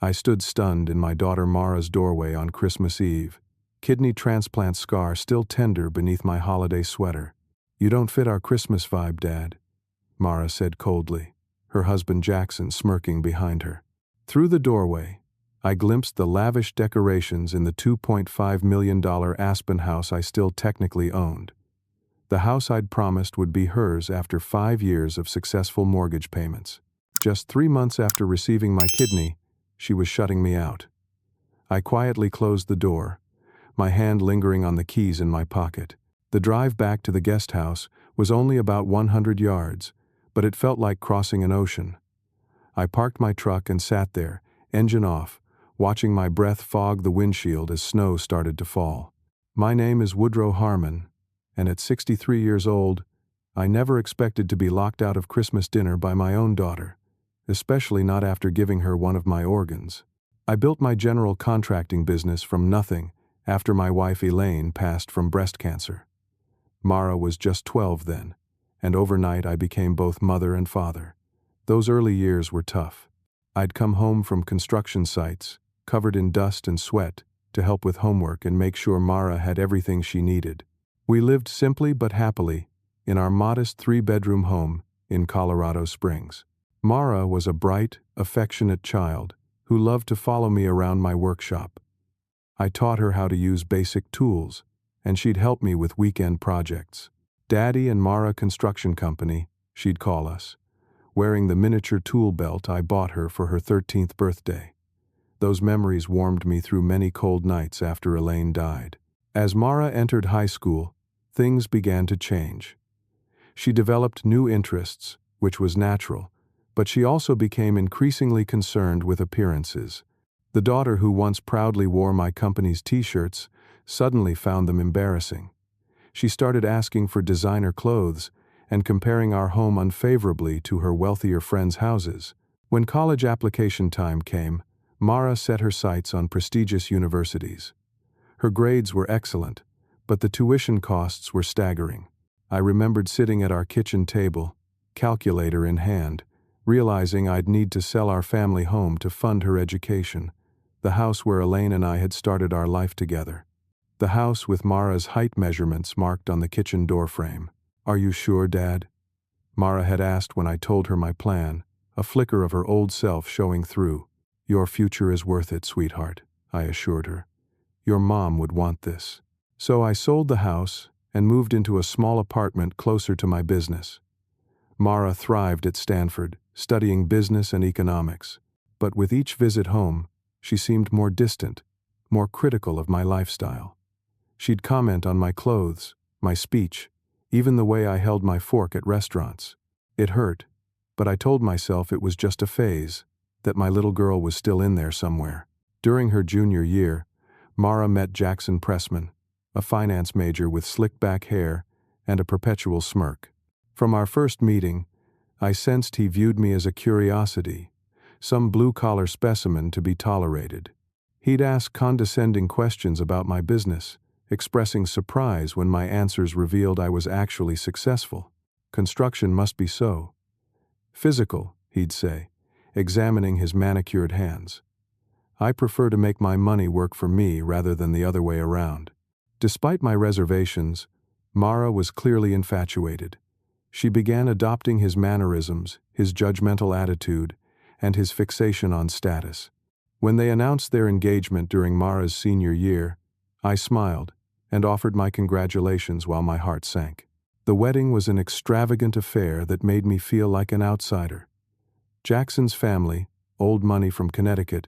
I stood stunned in my daughter Mara's doorway on Christmas Eve, kidney transplant scar still tender beneath my holiday sweater. "You don't fit our Christmas vibe, Dad," Mara said coldly, her husband Jackson smirking behind her. Through the doorway, I glimpsed the lavish decorations in the $2.5 million Aspen house I still technically owned. The house I'd promised would be hers after 5 years of successful mortgage payments. Just 3 months after receiving my kidney, she was shutting me out. I quietly closed the door, my hand lingering on the keys in my pocket. The drive back to the guest house was only about 100 yards, but it felt like crossing an ocean. I parked my truck and sat there, engine off, watching my breath fog the windshield as snow started to fall. My name is Woodrow Harmon, and at 63 years old, I never expected to be locked out of Christmas dinner by my own daughter, especially not after giving her one of my organs. I built my general contracting business from nothing after my wife Elaine passed from breast cancer. Mara was just 12 then, and overnight I became both mother and father. Those early years were tough. I'd come home from construction sites, covered in dust and sweat, to help with homework and make sure Mara had everything she needed. We lived simply but happily in our modest 3-bedroom home in Colorado Springs. Mara was a bright, affectionate child who loved to follow me around my workshop. I taught her how to use basic tools, and she'd help me with weekend projects. Daddy and Mara Construction Company, she'd call us, wearing the miniature tool belt I bought her for her 13th birthday. Those memories warmed me through many cold nights after Elaine died. As Mara entered high school, things began to change. She developed new interests, which was natural, but she also became increasingly concerned with appearances. The daughter who once proudly wore my company's t-shirts suddenly found them embarrassing. She started asking for designer clothes and comparing our home unfavorably to her wealthier friends' houses. When college application time came, Mara set her sights on prestigious universities. Her grades were excellent, but the tuition costs were staggering. I remembered sitting at our kitchen table, calculator in hand, realizing I'd need to sell our family home to fund her education, the house where Elaine and I had started our life together. The house with Mara's height measurements marked on the kitchen doorframe. "Are you sure, Dad?" Mara had asked when I told her my plan, a flicker of her old self showing through. "Your future is worth it, sweetheart," I assured her. "Your mom would want this." So I sold the house and moved into a small apartment closer to my business. Mara thrived at Stanford, studying business and economics, but with each visit home, she seemed more distant, more critical of my lifestyle. She'd comment on my clothes, my speech, even the way I held my fork at restaurants. It hurt, but I told myself it was just a phase, that my little girl was still in there somewhere. During her junior year, Mara met Jackson Pressman, a finance major with slick-back hair and a perpetual smirk. From our first meeting, I sensed he viewed me as a curiosity, some blue-collar specimen to be tolerated. He'd ask condescending questions about my business, expressing surprise when my answers revealed I was actually successful. "Construction must be so physical," he'd say, examining his manicured hands. "I prefer to make my money work for me rather than the other way around." Despite my reservations, Mara was clearly infatuated. She began adopting his mannerisms, his judgmental attitude, and his fixation on status. When they announced their engagement during Mara's senior year, I smiled and offered my congratulations while my heart sank. The wedding was an extravagant affair that made me feel like an outsider. Jackson's family, old money from Connecticut,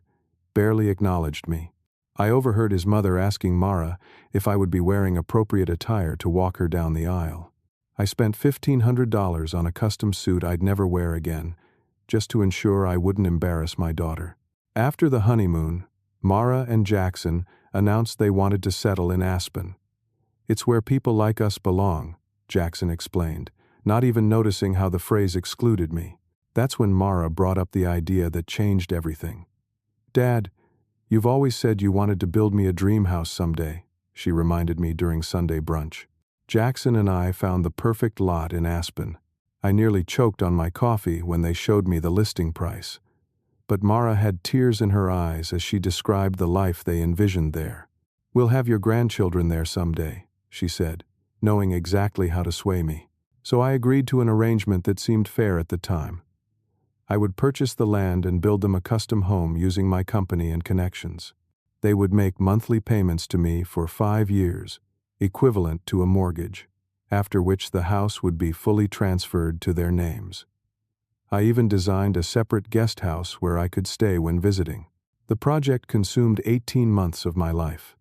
barely acknowledged me. I overheard his mother asking Mara if I would be wearing appropriate attire to walk her down the aisle. I spent $1,500 on a custom suit I'd never wear again, just to ensure I wouldn't embarrass my daughter. After the honeymoon, Mara and Jackson announced they wanted to settle in Aspen. "It's where people like us belong," Jackson explained, not even noticing how the phrase excluded me. That's when Mara brought up the idea that changed everything. "Dad, you've always said you wanted to build me a dream house someday," she reminded me during Sunday brunch. Jackson and I found the perfect lot in Aspen. I nearly choked on my coffee when they showed me the listing price. but Mara had tears in her eyes as she described the life they envisioned there. "We'll have your grandchildren there someday," she said, knowing exactly how to sway me. So I agreed to an arrangement that seemed fair at the time. I would purchase the land and build them a custom home using my company and connections. They would make monthly payments to me for 5 years, equivalent to a mortgage, after which the house would be fully transferred to their names. I even designed a separate guest house where I could stay when visiting. The project consumed 18 months of my life.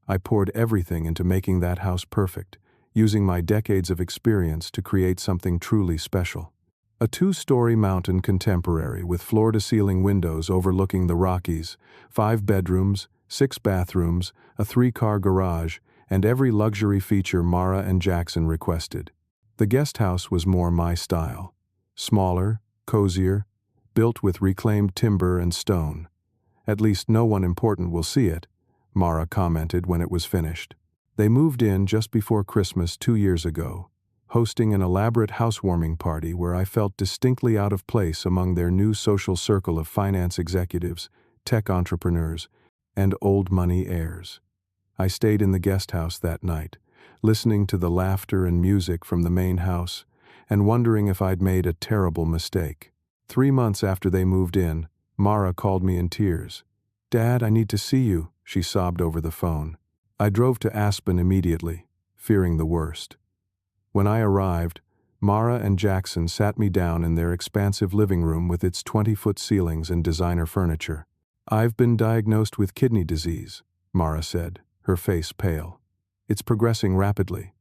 I poured everything into making that house perfect, using my decades of experience to create something truly special. A 2-story mountain contemporary with floor-to-ceiling windows overlooking the Rockies, 5 bedrooms, 6 bathrooms, a 3-car garage, and every luxury feature Mara and Jackson requested. The guest house was more my style. Smaller, cozier, built with reclaimed timber and stone. "At least no one important will see it," Mara commented when it was finished. They moved in just before Christmas 2 years ago, hosting an elaborate housewarming party where I felt distinctly out of place among their new social circle of finance executives, tech entrepreneurs, and old money heirs. I stayed in the guest house that night, listening to the laughter and music from the main house, and wondering if I'd made a terrible mistake. 3 months after they moved in, Mara called me in tears. "Dad, I need to see you," she sobbed over the phone. I drove to Aspen immediately, fearing the worst. When I arrived, Mara and Jackson sat me down in their expansive living room with its 20-foot ceilings and designer furniture. "I've been diagnosed with kidney disease," Mara said, her face pale. "It's progressing rapidly.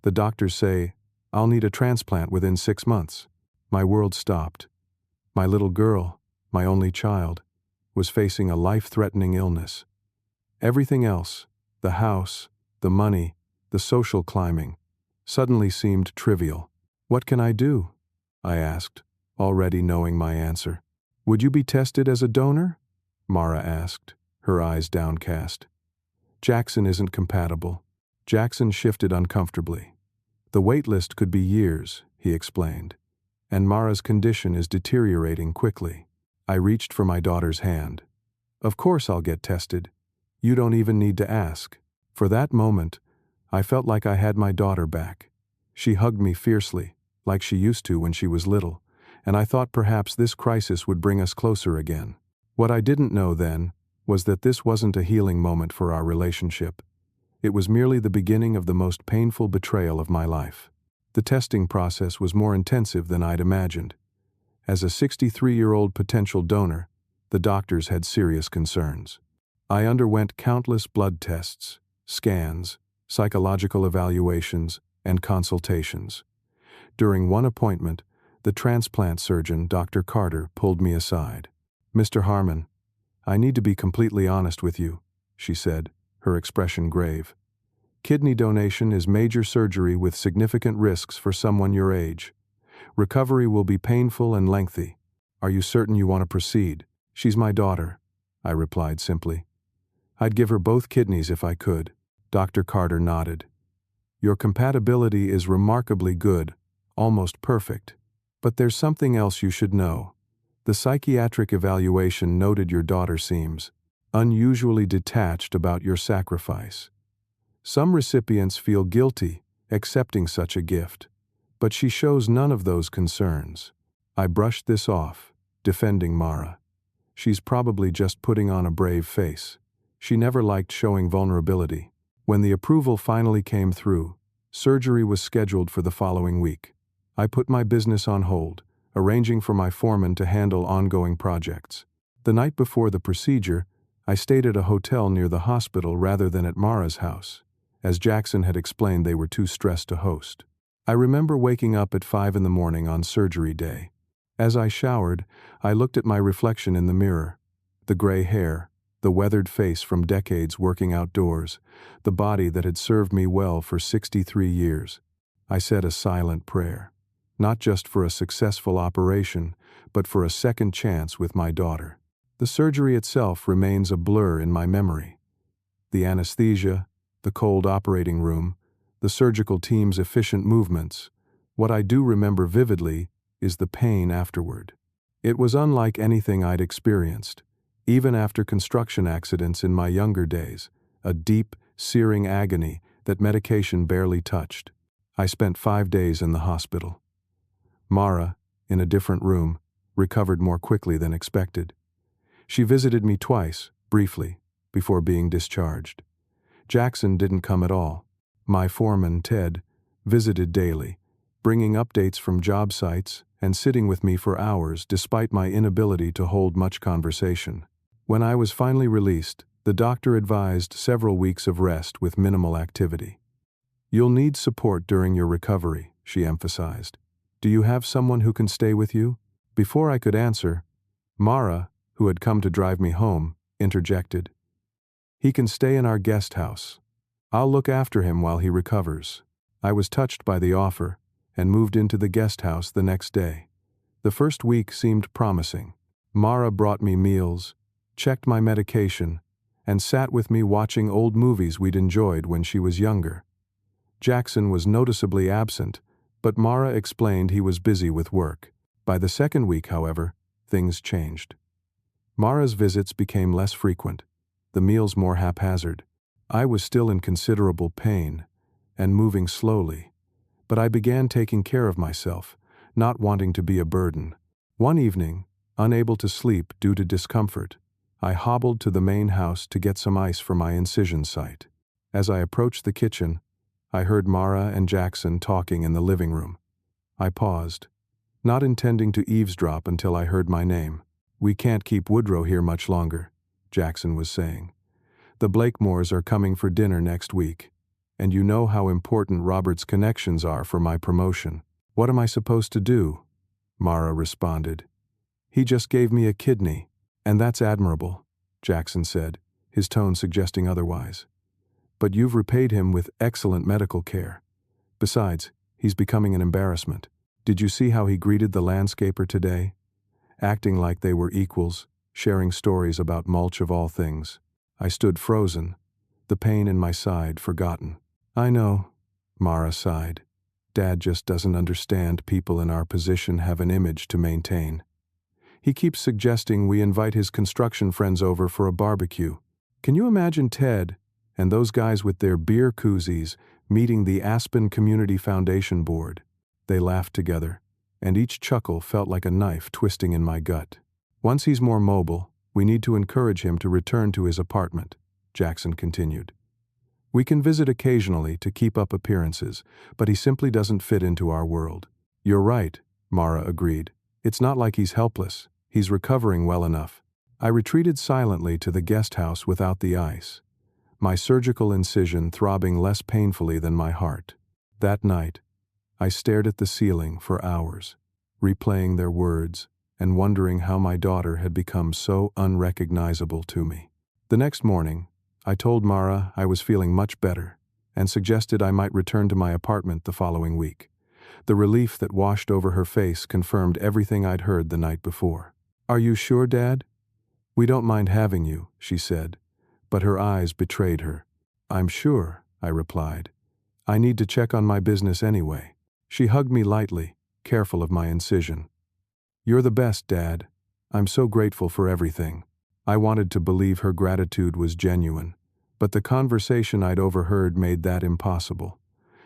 The doctors say I'll need a transplant within 6 months." My world stopped. My little girl, my only child, was facing a life-threatening illness. Everything else, the house, the money, the social climbing, suddenly seemed trivial. "What can I do?" I asked, already knowing my answer. "Would you be tested as a donor?" Mara asked, her eyes downcast. "Jackson isn't compatible." Jackson shifted uncomfortably. "The wait list could be years," he explained, "and Mara's condition is deteriorating quickly." I reached for my daughter's hand. "Of course I'll get tested. You don't even need to ask." For that moment, I felt like I had my daughter back. She hugged me fiercely, like she used to when she was little, and I thought perhaps this crisis would bring us closer again. What I didn't know then was that this wasn't a healing moment for our relationship. It was merely the beginning of the most painful betrayal of my life. The testing process was more intensive than I'd imagined. As a 63-year-old potential donor, the doctors had serious concerns. I underwent countless blood tests, scans, psychological evaluations, and consultations. During one appointment, the transplant surgeon, Dr. Carter, pulled me aside. "Mr. Harmon, I need to be completely honest with you," she said, her expression grave. "Kidney donation is major surgery with significant risks for someone your age. Recovery will be painful and lengthy. Are you certain you want to proceed?" "She's my daughter," I replied simply. "I'd give her both kidneys if I could." Dr. Carter nodded. "Your compatibility is remarkably good, almost perfect. But there's something else you should know. The psychiatric evaluation noted your daughter seems unusually detached about your sacrifice. Some recipients feel guilty accepting such a gift, but she shows none of those concerns." I brushed this off, defending Mara. "She's probably just putting on a brave face. She never liked showing vulnerability." When the approval finally came through, surgery was scheduled for the following week. I put my business on hold, arranging for my foreman to handle ongoing projects. The night before the procedure, I stayed at a hotel near the hospital rather than at Mara's house, as Jackson had explained they were too stressed to host. I remember waking up at 5 in the morning on surgery day. As I showered, I looked at my reflection in the mirror. The gray hair, the weathered face from decades working outdoors, the body that had served me well for 63 years. I said a silent prayer, not just for a successful operation, but for a second chance with my daughter. The surgery itself remains a blur in my memory. The anesthesia, the cold operating room, the surgical team's efficient movements. What I do remember vividly is the pain afterward. It was unlike anything I'd experienced, even after construction accidents in my younger days, a deep, searing agony that medication barely touched. I spent 5 days in the hospital. Mara, in a different room, recovered more quickly than expected. She visited me twice, briefly, before being discharged. Jackson didn't come at all. My foreman, Ted, visited daily, bringing updates from job sites and sitting with me for hours despite my inability to hold much conversation. When I was finally released, the doctor advised several weeks of rest with minimal activity. "You'll need support during your recovery," she emphasized. "Do you have someone who can stay with you?" Before I could answer, Mara, who had come to drive me home, interjected. "He can stay in our guest house. I'll look after him while he recovers." I was touched by the offer and moved into the guest house the next day. The first week seemed promising. Mara brought me meals, checked my medication, and sat with me watching old movies we'd enjoyed when she was younger. Jackson was noticeably absent, but Mara explained he was busy with work. By the second week, however, things changed. Mara's visits became less frequent, the meals more haphazard. I was still in considerable pain and moving slowly, but I began taking care of myself, not wanting to be a burden. One evening, unable to sleep due to discomfort, I hobbled to the main house to get some ice for my incision site. As I approached the kitchen, I heard Mara and Jackson talking in the living room. I paused, not intending to eavesdrop until I heard my name. "We can't keep Woodrow here much longer," Jackson was saying. "The Blakemores are coming for dinner next week, and you know how important Robert's connections are for my promotion." "What am I supposed to do?" Mara responded. "He just gave me a kidney, and that's admirable," Jackson said, his tone suggesting otherwise. "But you've repaid him with excellent medical care. Besides, he's becoming an embarrassment. Did you see how he greeted the landscaper today? Acting like they were equals, sharing stories about mulch of all things." I stood frozen, the pain in my side forgotten. "I know," Mara sighed. "Dad just doesn't understand people in our position have an image to maintain. He keeps suggesting we invite his construction friends over for a barbecue. Can you imagine Ted and those guys with their beer koozies meeting the Aspen Community Foundation board?" They laughed together, and each chuckle felt like a knife twisting in my gut. "Once he's more mobile, we need to encourage him to return to his apartment," Jackson continued. "We can visit occasionally to keep up appearances, but he simply doesn't fit into our world." "You're right," Mara agreed. "It's not like he's helpless. He's recovering well enough." I retreated silently to the guest house without the ice, my surgical incision throbbing less painfully than my heart. That night, I stared at the ceiling for hours, replaying their words and wondering how my daughter had become so unrecognizable to me. The next morning, I told Mara I was feeling much better and suggested I might return to my apartment the following week. The relief that washed over her face confirmed everything I'd heard the night before. "Are you sure, Dad? We don't mind having you," she said, but her eyes betrayed her. "I'm sure," I replied. "I need to check on my business anyway." She hugged me lightly, careful of my incision. "You're the best, Dad. I'm so grateful for everything." I wanted to believe her gratitude was genuine, but the conversation I'd overheard made that impossible.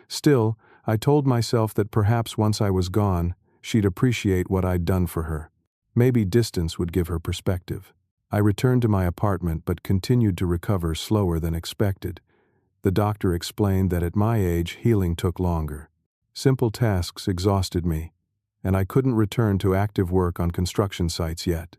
Still, I told myself that perhaps once I was gone, she'd appreciate what I'd done for her. Maybe distance would give her perspective. I returned to my apartment but continued to recover slower than expected. The doctor explained that at my age, healing took longer. Simple tasks exhausted me, and I couldn't return to active work on construction sites yet.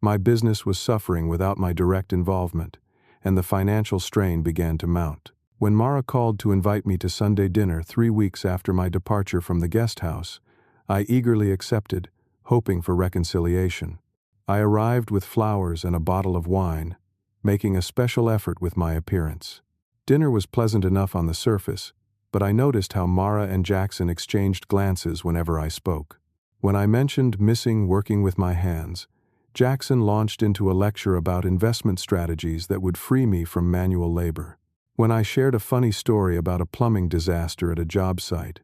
My business was suffering without my direct involvement, and the financial strain began to mount. When Mara called to invite me to Sunday dinner 3 weeks after my departure from the guest house, I eagerly accepted, hoping for reconciliation. I arrived with flowers and a bottle of wine, making a special effort with my appearance. Dinner was pleasant enough on the surface, but I noticed how Mara and Jackson exchanged glances whenever I spoke. When I mentioned missing working with my hands, Jackson launched into a lecture about investment strategies that would free me from manual labor. When I shared a funny story about a plumbing disaster at a job site,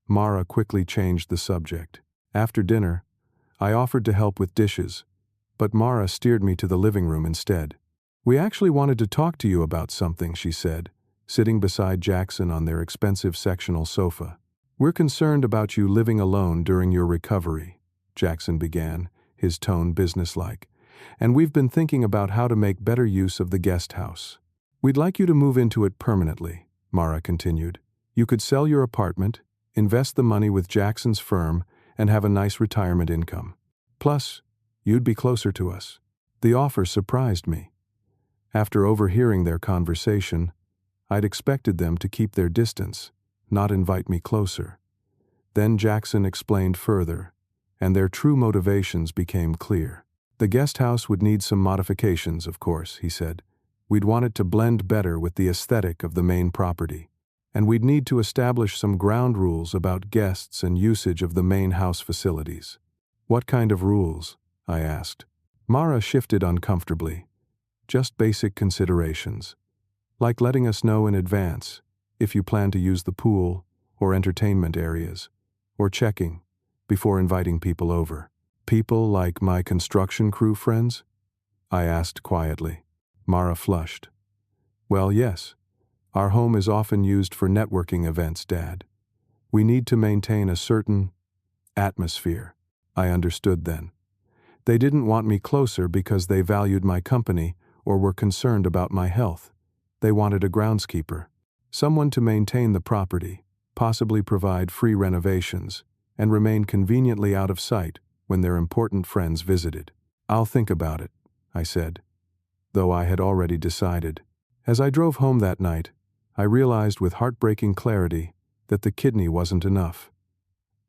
Mara quickly changed the subject. After dinner, I offered to help with dishes, but Mara steered me to the living room instead. "We actually wanted to talk to you about something," she said, sitting beside Jackson on their expensive sectional sofa. "We're concerned about you living alone during your recovery," Jackson began, his tone businesslike. "And we've been thinking about how to make better use of the guest house. We'd like you to move into it permanently," Mara continued. "You could sell your apartment, invest the money with Jackson's firm, and have a nice retirement income. Plus, you'd be closer to us." The offer surprised me. After overhearing their conversation, I'd expected them to keep their distance, not invite me closer. Then Jackson explained further, and their true motivations became clear. "The guest house would need some modifications, of course," he said. "We'd want it to blend better with the aesthetic of the main property. And we'd need to establish some ground rules about guests and usage of the main house facilities." "What kind of rules?" I asked. Mara shifted uncomfortably. "Just basic considerations. Like letting us know in advance if you plan to use the pool or entertainment areas, or checking before inviting people over." "People like my construction crew friends?" I asked quietly. Mara flushed. "Well, yes. Our home is often used for networking events, Dad. We need to maintain a certain atmosphere." I understood then. They didn't want me closer because they valued my company or were concerned about my health. They wanted a groundskeeper, someone to maintain the property, possibly provide free renovations, and remain conveniently out of sight when their important friends visited. "I'll think about it," I said, though I had already decided. As I drove home that night, I realized with heartbreaking clarity that the kidney wasn't enough.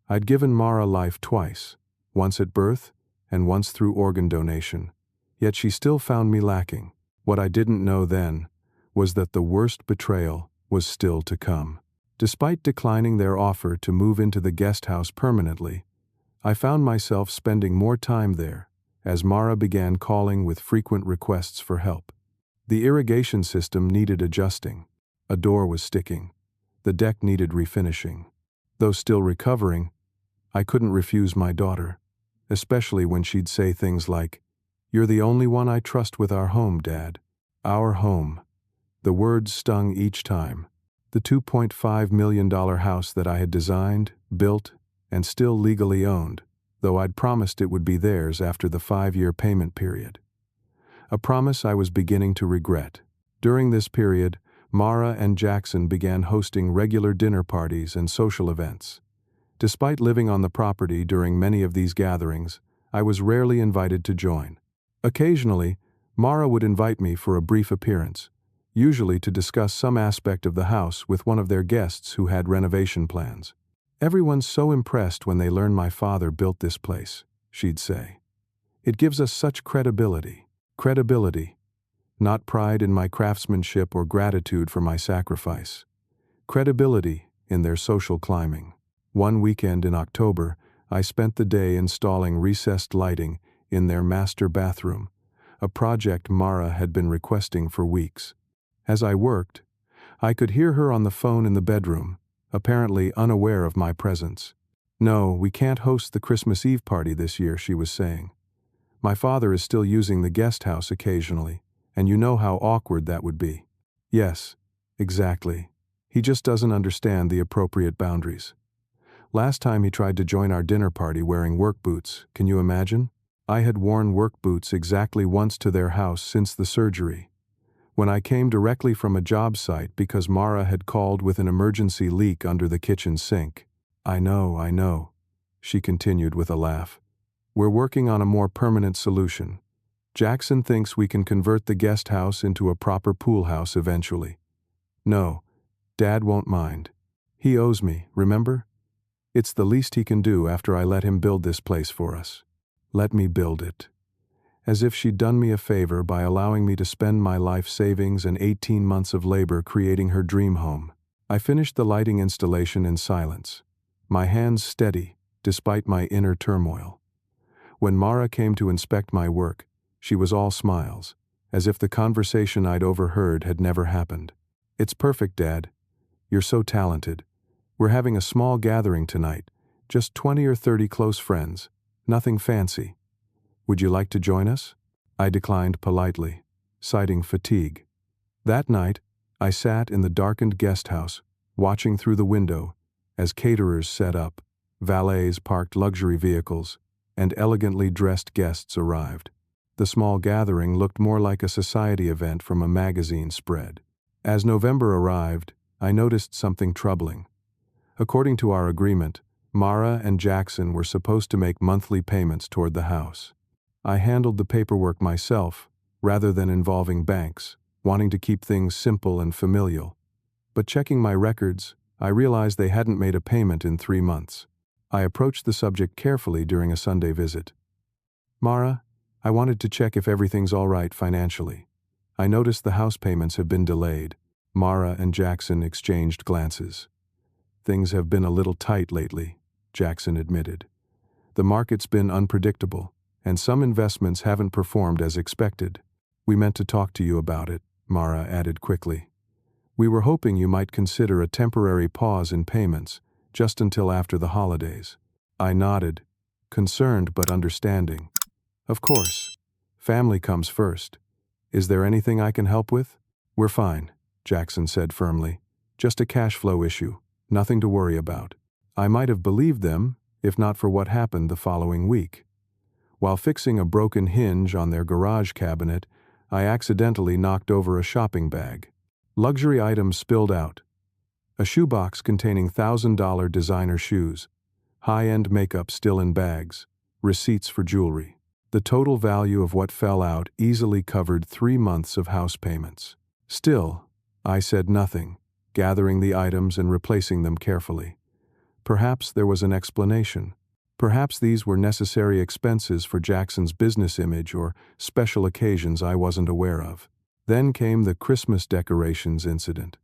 I'd given Mara life twice, once at birth and once through organ donation, yet she still found me lacking. What I didn't know then was that the worst betrayal was still to come. Despite declining their offer to move into the guest house permanently, I found myself spending more time there as Mara began calling with frequent requests for help. The irrigation system needed adjusting. A door was sticking. The deck needed refinishing. Though still recovering, I couldn't refuse my daughter, especially when she'd say things like, "You're the only one I trust with our home, Dad." Our home. The words stung each time. The $2.5 million house that I had designed, built, and still legally owned, though I'd promised it would be theirs after the 5-year payment period. A promise I was beginning to regret. During this period, Mara and Jackson began hosting regular dinner parties and social events. Despite living on the property during many of these gatherings, I was rarely invited to join. Occasionally, Mara would invite me for a brief appearance, usually to discuss some aspect of the house with one of their guests who had renovation plans. "Everyone's so impressed when they learn my father built this place," she'd say. "It gives us such credibility." Credibility. Not pride in my craftsmanship or gratitude for my sacrifice. Credibility in their social climbing. One weekend in October, I spent the day installing recessed lighting in their master bathroom, a project Mara had been requesting for weeks. As I worked, I could hear her on the phone in the bedroom, apparently unaware of my presence. "No, we can't host the Christmas Eve party this year," she was saying. "My father is still using the guest house occasionally, and you know how awkward that would be." "Yes, exactly. He just doesn't understand the appropriate boundaries. Last time he tried to join our dinner party wearing work boots, can you imagine? I had worn work boots exactly once to their house since the surgery. When I came directly from a job site because Mara had called with an emergency leak under the kitchen sink. I know, she continued with a laugh. "We're working on a more permanent solution. Jackson thinks we can convert the guest house into a proper pool house eventually. No, Dad won't mind. He owes me, remember? It's the least he can do after I let him build this place for us. Let me build it." As if she'd done me a favor by allowing me to spend my life savings and 18 months of labor creating her dream home. I finished the lighting installation in silence, my hands steady despite my inner turmoil. When Mara came to inspect my work, she was all smiles, as if the conversation I'd overheard had never happened. "It's perfect, Dad. You're so talented. We're having a small gathering tonight, just 20 or 30 close friends. Nothing fancy. Would you like to join us? I declined politely, citing fatigue. That night, I sat in the darkened guest house, watching through the window as caterers set up, valets parked luxury vehicles, and elegantly dressed guests arrived. The small gathering looked more like a society event from a magazine spread. As November arrived, I noticed something troubling. According to our agreement, Mara and Jackson were supposed to make monthly payments toward the house. I handled the paperwork myself, rather than involving banks, wanting to keep things simple and familial. But checking my records, I realized they hadn't made a payment in 3 months. I approached the subject carefully during a Sunday visit. Mara, I wanted to check if everything's all right financially. I noticed the house payments have been delayed. Mara and Jackson exchanged glances. Things have been a little tight lately, Jackson admitted. The market's been unpredictable, and some investments haven't performed as expected. We meant to talk to you about it, Mara added quickly. We were hoping you might consider a temporary pause in payments, just until after the holidays. I nodded, concerned but understanding. Of course. Family comes first. Is there anything I can help with? We're fine, Jackson said firmly. Just a cash flow issue. Nothing to worry about. I might have believed them, if not for what happened the following week. While fixing a broken hinge on their garage cabinet, I accidentally knocked over a shopping bag. Luxury items spilled out. A shoebox containing $1,000 designer shoes, high-end makeup still in bags, receipts for jewelry. The total value of what fell out easily covered 3 months of house payments. Still, I said nothing, gathering the items and replacing them carefully. Perhaps there was an explanation. Perhaps these were necessary expenses for Jackson's business image or special occasions I wasn't aware of. Then came the Christmas decorations incident.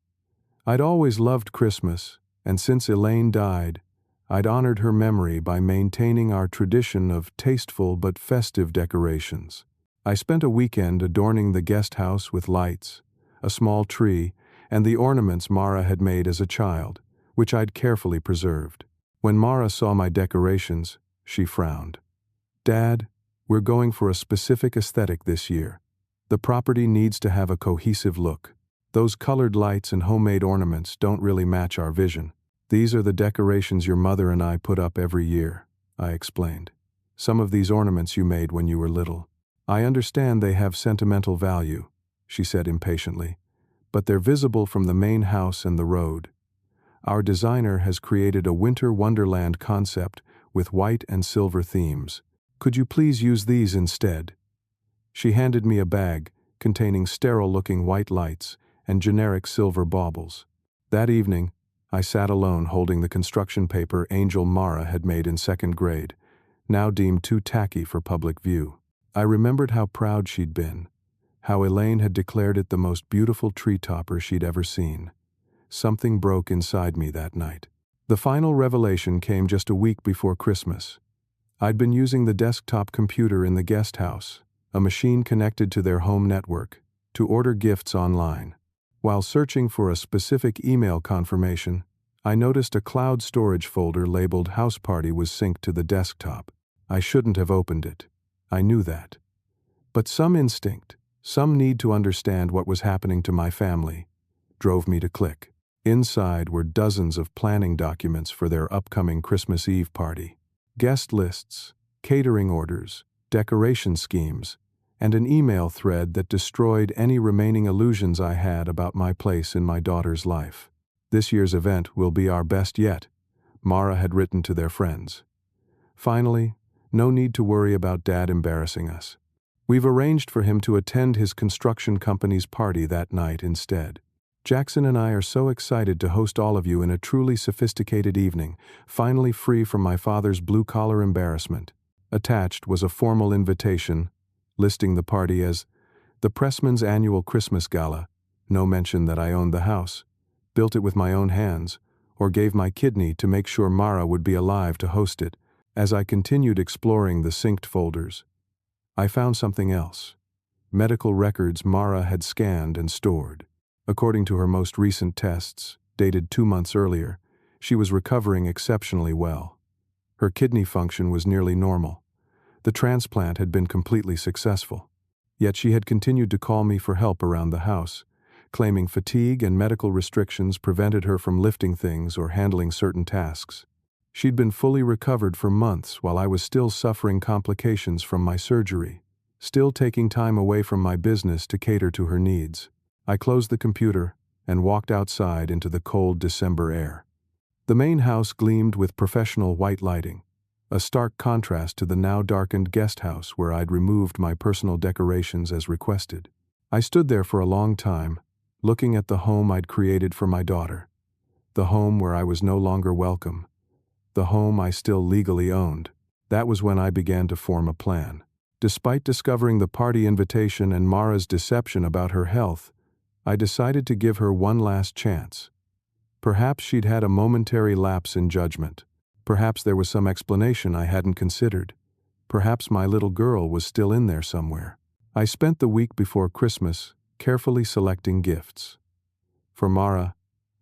I'd always loved Christmas, and since Elaine died, I'd honored her memory by maintaining our tradition of tasteful but festive decorations. I spent a weekend adorning the guest house with lights, a small tree, and the ornaments Mara had made as a child, which I'd carefully preserved. When Mara saw my decorations, she frowned. Dad, we're going for a specific aesthetic this year. The property needs to have a cohesive look. Those colored lights and homemade ornaments don't really match our vision. These are the decorations your mother and I put up every year, I explained. Some of these ornaments you made when you were little. I understand they have sentimental value, she said impatiently, but they're visible from the main house and the road. Our designer has created a winter wonderland concept with white and silver themes. Could you please use these instead? She handed me a bag containing sterile-looking white lights and generic silver baubles. That evening, I sat alone holding the construction paper Angel Mara had made in 2nd grade, now deemed too tacky for public view. I remembered how proud she'd been, how Elaine had declared it the most beautiful tree topper she'd ever seen. Something broke inside me that night. The final revelation came just a week before Christmas. I'd been using the desktop computer in the guest house, a machine connected to their home network, to order gifts online. While searching for a specific email confirmation, I noticed a cloud storage folder labeled House Party was synced to the desktop. I shouldn't have opened it. I knew that. But some instinct, some need to understand what was happening to my family, drove me to click. Inside were dozens of planning documents for their upcoming Christmas Eve party. Guest lists, catering orders, decoration schemes, and an email thread that destroyed any remaining illusions I had about my place in my daughter's life. This year's event will be our best yet, Mara had written to their friends. Finally, no need to worry about Dad embarrassing us. We've arranged for him to attend his construction company's party that night instead. Jackson and I are so excited to host all of you in a truly sophisticated evening, finally free from my father's blue-collar embarrassment. Attached was a formal invitation, listing the party as the Pressman's annual Christmas gala, no mention that I owned the house, built it with my own hands, or gave my kidney to make sure Mara would be alive to host it. As I continued exploring the synced folders, I found something else. Medical records Mara had scanned and stored. According to her most recent tests, dated 2 months earlier, she was recovering exceptionally well. Her kidney function was nearly normal, The transplant had been completely successful. Yet she had continued to call me for help around the house, claiming fatigue and medical restrictions prevented her from lifting things or handling certain tasks. She'd been fully recovered for months while I was still suffering complications from my surgery, still taking time away from my business to cater to her needs. I closed the computer and walked outside into the cold December air. The main house gleamed with professional white lighting, a stark contrast to the now darkened guest house where I'd removed my personal decorations as requested. I stood there for a long time, looking at the home I'd created for my daughter, the home where I was no longer welcome, the home I still legally owned. That was when I began to form a plan. Despite discovering the party invitation and Mara's deception about her health, I decided to give her one last chance. Perhaps she'd had a momentary lapse in judgment. Perhaps there was some explanation I hadn't considered. Perhaps my little girl was still in there somewhere. I spent the week before Christmas carefully selecting gifts. For Mara,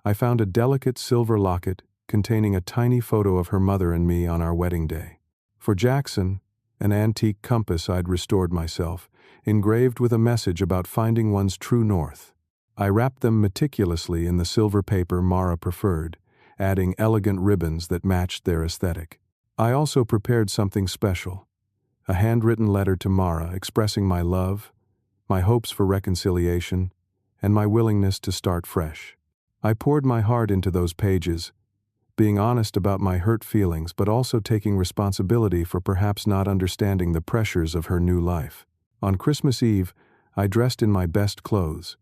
I found a delicate silver locket containing a tiny photo of her mother and me on our wedding day. For Jackson, an antique compass I'd restored myself, engraved with a message about finding one's true north. I wrapped them meticulously in the silver paper Mara preferred, adding elegant ribbons that matched their aesthetic. I also prepared something special, a handwritten letter to Mara expressing my love, my hopes for reconciliation, and my willingness to start fresh. I poured my heart into those pages, being honest about my hurt feelings but also taking responsibility for perhaps not understanding the pressures of her new life. On Christmas Eve, I dressed in my best clothes.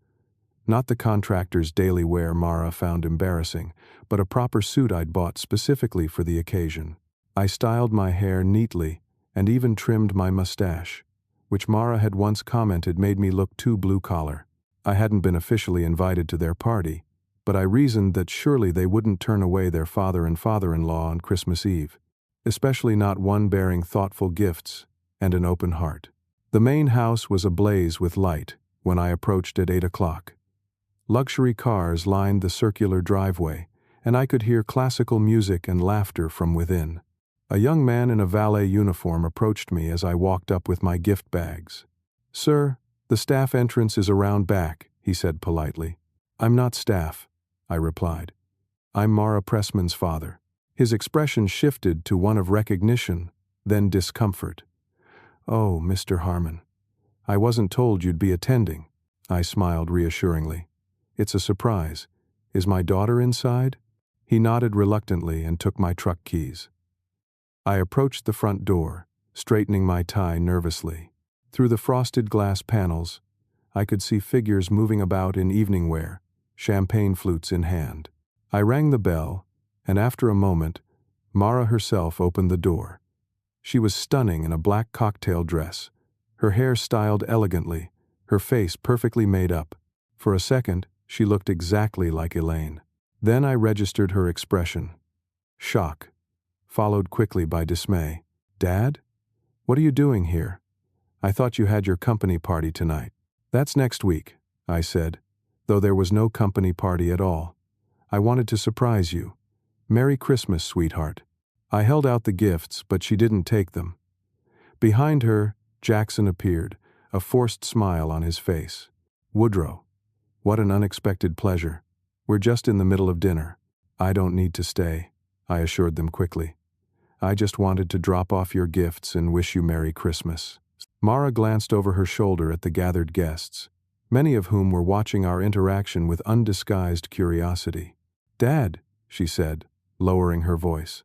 Not the contractor's daily wear Mara found embarrassing, but a proper suit I'd bought specifically for the occasion. I styled my hair neatly and even trimmed my mustache, which Mara had once commented made me look too blue-collar. I hadn't been officially invited to their party, but I reasoned that surely they wouldn't turn away their father and father-in-law on Christmas Eve, especially not one bearing thoughtful gifts and an open heart. The main house was ablaze with light when I approached at 8 o'clock. Luxury cars lined the circular driveway, and I could hear classical music and laughter from within. A young man in a valet uniform approached me as I walked up with my gift bags. "Sir, the staff entrance is around back," he said politely. "I'm not staff," I replied. "I'm Mara Pressman's father." His expression shifted to one of recognition, then discomfort. "Oh, Mr. Harmon, I wasn't told you'd be attending," I smiled reassuringly. "It's a surprise. Is my daughter inside?" He nodded reluctantly and took my truck keys. I approached the front door, straightening my tie nervously. Through the frosted glass panels, I could see figures moving about in evening wear, champagne flutes in hand. I rang the bell, and after a moment, Mara herself opened the door. She was stunning in a black cocktail dress, her hair styled elegantly, her face perfectly made up. For a second, she looked exactly like Elaine. Then I registered her expression. Shock, followed quickly by dismay. "Dad? What are you doing here? I thought you had your company party tonight." "That's next week," I said, though there was no company party at all. "I wanted to surprise you. Merry Christmas, sweetheart." I held out the gifts, but she didn't take them. Behind her, Jackson appeared, a forced smile on his face. "Woodrow, what an unexpected pleasure. We're just in the middle of dinner." "I don't need to stay," I assured them quickly. "I just wanted to drop off your gifts and wish you Merry Christmas." Mara glanced over her shoulder at the gathered guests, many of whom were watching our interaction with undisguised curiosity. "Dad," she said, lowering her voice,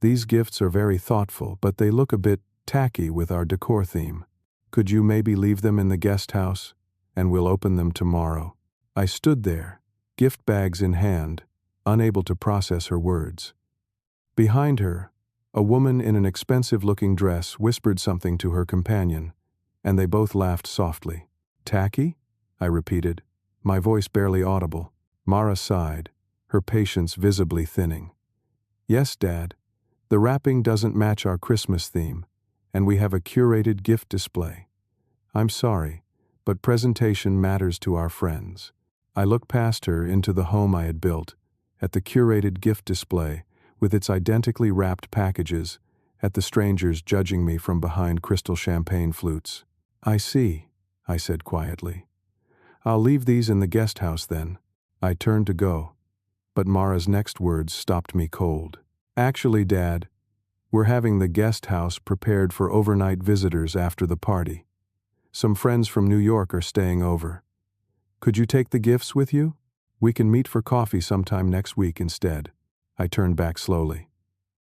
"these gifts are very thoughtful, but they look a bit tacky with our decor theme. Could you maybe leave them in the guest house, and we'll open them tomorrow?" I stood there, gift bags in hand, unable to process her words. Behind her, a woman in an expensive-looking dress whispered something to her companion, and they both laughed softly. "Tacky?" I repeated, my voice barely audible. Mara sighed, her patience visibly thinning. "Yes, Dad. The wrapping doesn't match our Christmas theme, and we have a curated gift display. I'm sorry, but presentation matters to our friends." I looked past her into the home I had built, at the curated gift display, with its identically wrapped packages, at the strangers judging me from behind crystal champagne flutes. "I see," I said quietly. "I'll leave these in the guest house then." I turned to go, but Mara's next words stopped me cold. "Actually, Dad, we're having the guest house prepared for overnight visitors after the party. Some friends from New York are staying over. Could you take the gifts with you? We can meet for coffee sometime next week instead." I turned back slowly.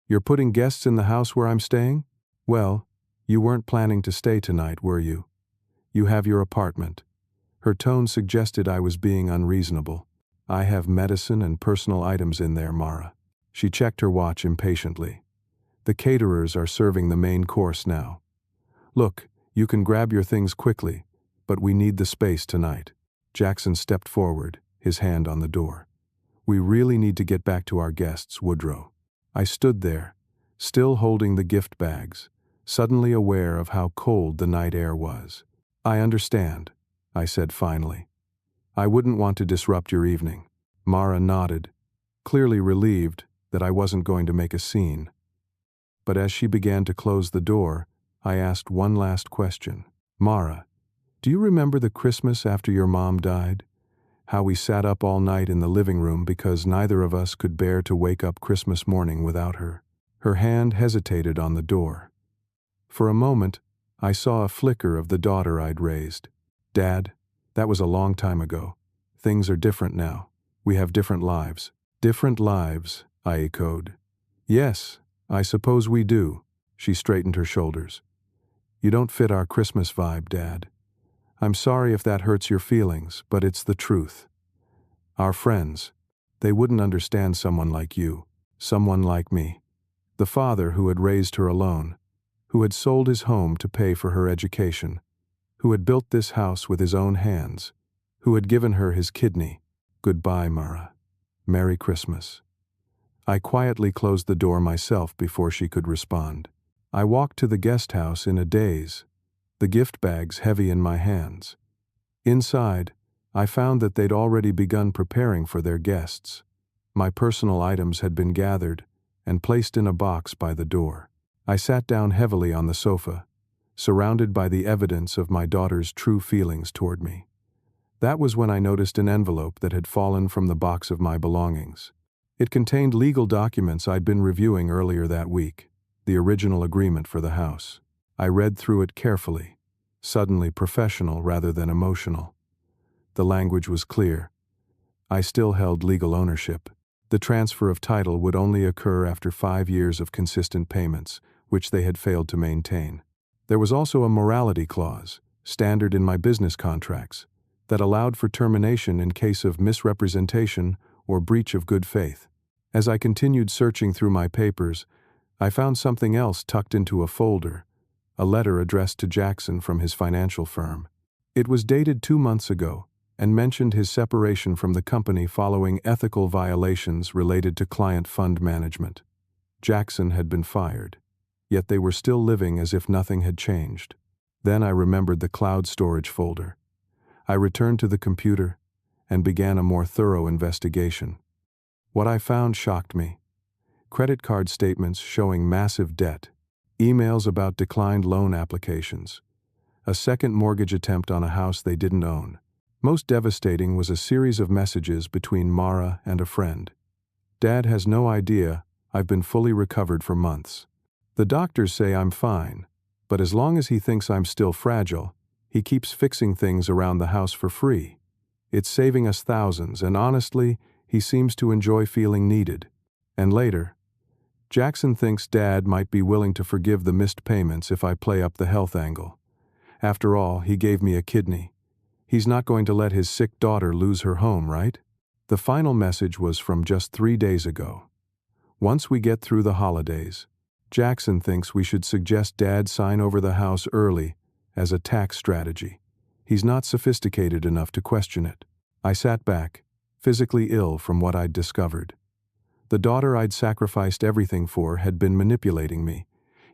"You're putting guests in the house where I'm staying? Well, you weren't planning to stay tonight, were you? You have your apartment." Her tone suggested I was being unreasonable. "I have medicine and personal items in there, Mara." She checked her watch impatiently. "The caterers are serving the main course now. Look, you can grab your things quickly, but we need the space tonight." Jackson stepped forward, his hand on the door. "We really need to get back to our guests, Woodrow." I stood there, still holding the gift bags, suddenly aware of how cold the night air was. "I understand," I said finally. "I wouldn't want to disrupt your evening." Mara nodded, clearly relieved that I wasn't going to make a scene. But as she began to close the door, I asked one last question. "Mara, do you remember the Christmas after your mom died? How we sat up all night in the living room because neither of us could bear to wake up Christmas morning without her?" Her hand hesitated on the door. For a moment, I saw a flicker of the daughter I'd raised. "Dad, that was a long time ago. Things are different now. We have different lives." "Different lives," I echoed. "Yes, I suppose we do." She straightened her shoulders. "You don't fit our Christmas vibe, Dad. I'm sorry if that hurts your feelings, but it's the truth. Our friends, they wouldn't understand someone like you, someone like me. The father who had raised her alone, who had sold his home to pay for her education, who had built this house with his own hands, who had given her his kidney. Goodbye, Mara. Merry Christmas." I quietly closed the door myself before she could respond. I walked to the guest house in a daze, the gift bags heavy in my hands. Inside, I found that they'd already begun preparing for their guests. My personal items had been gathered and placed in a box by the door. I sat down heavily on the sofa, surrounded by the evidence of my daughter's true feelings toward me. That was when I noticed an envelope that had fallen from the box of my belongings. It contained legal documents I'd been reviewing earlier that week, the original agreement for the house. I read through it carefully, suddenly professional rather than emotional. The language was clear. I still held legal ownership. The transfer of title would only occur after 5 years of consistent payments, which they had failed to maintain. There was also a morality clause, standard in my business contracts, that allowed for termination in case of misrepresentation or breach of good faith. As I continued searching through my papers, I found something else tucked into a folder, a letter addressed to Jackson from his financial firm. It was dated 2 months ago and mentioned his separation from the company following ethical violations related to client fund management. Jackson had been fired, yet they were still living as if nothing had changed. Then I remembered the cloud storage folder. I returned to the computer and began a more thorough investigation. What I found shocked me. Credit card statements showing massive debt, emails about declined loan applications, a second mortgage attempt on a house they didn't own. Most devastating was a series of messages between Mara and a friend. "Dad has no idea I've been fully recovered for months. The doctors say I'm fine, but as long as he thinks I'm still fragile, he keeps fixing things around the house for free. It's saving us thousands, and honestly, he seems to enjoy feeling needed." And later, "Jackson thinks Dad might be willing to forgive the missed payments if I play up the health angle. After all, he gave me a kidney. He's not going to let his sick daughter lose her home, right?" The final message was from just 3 days ago. "Once we get through the holidays, Jackson thinks we should suggest Dad sign over the house early as a tax strategy. He's not sophisticated enough to question it." I sat back, physically ill from what I'd discovered. The daughter I'd sacrificed everything for had been manipulating me,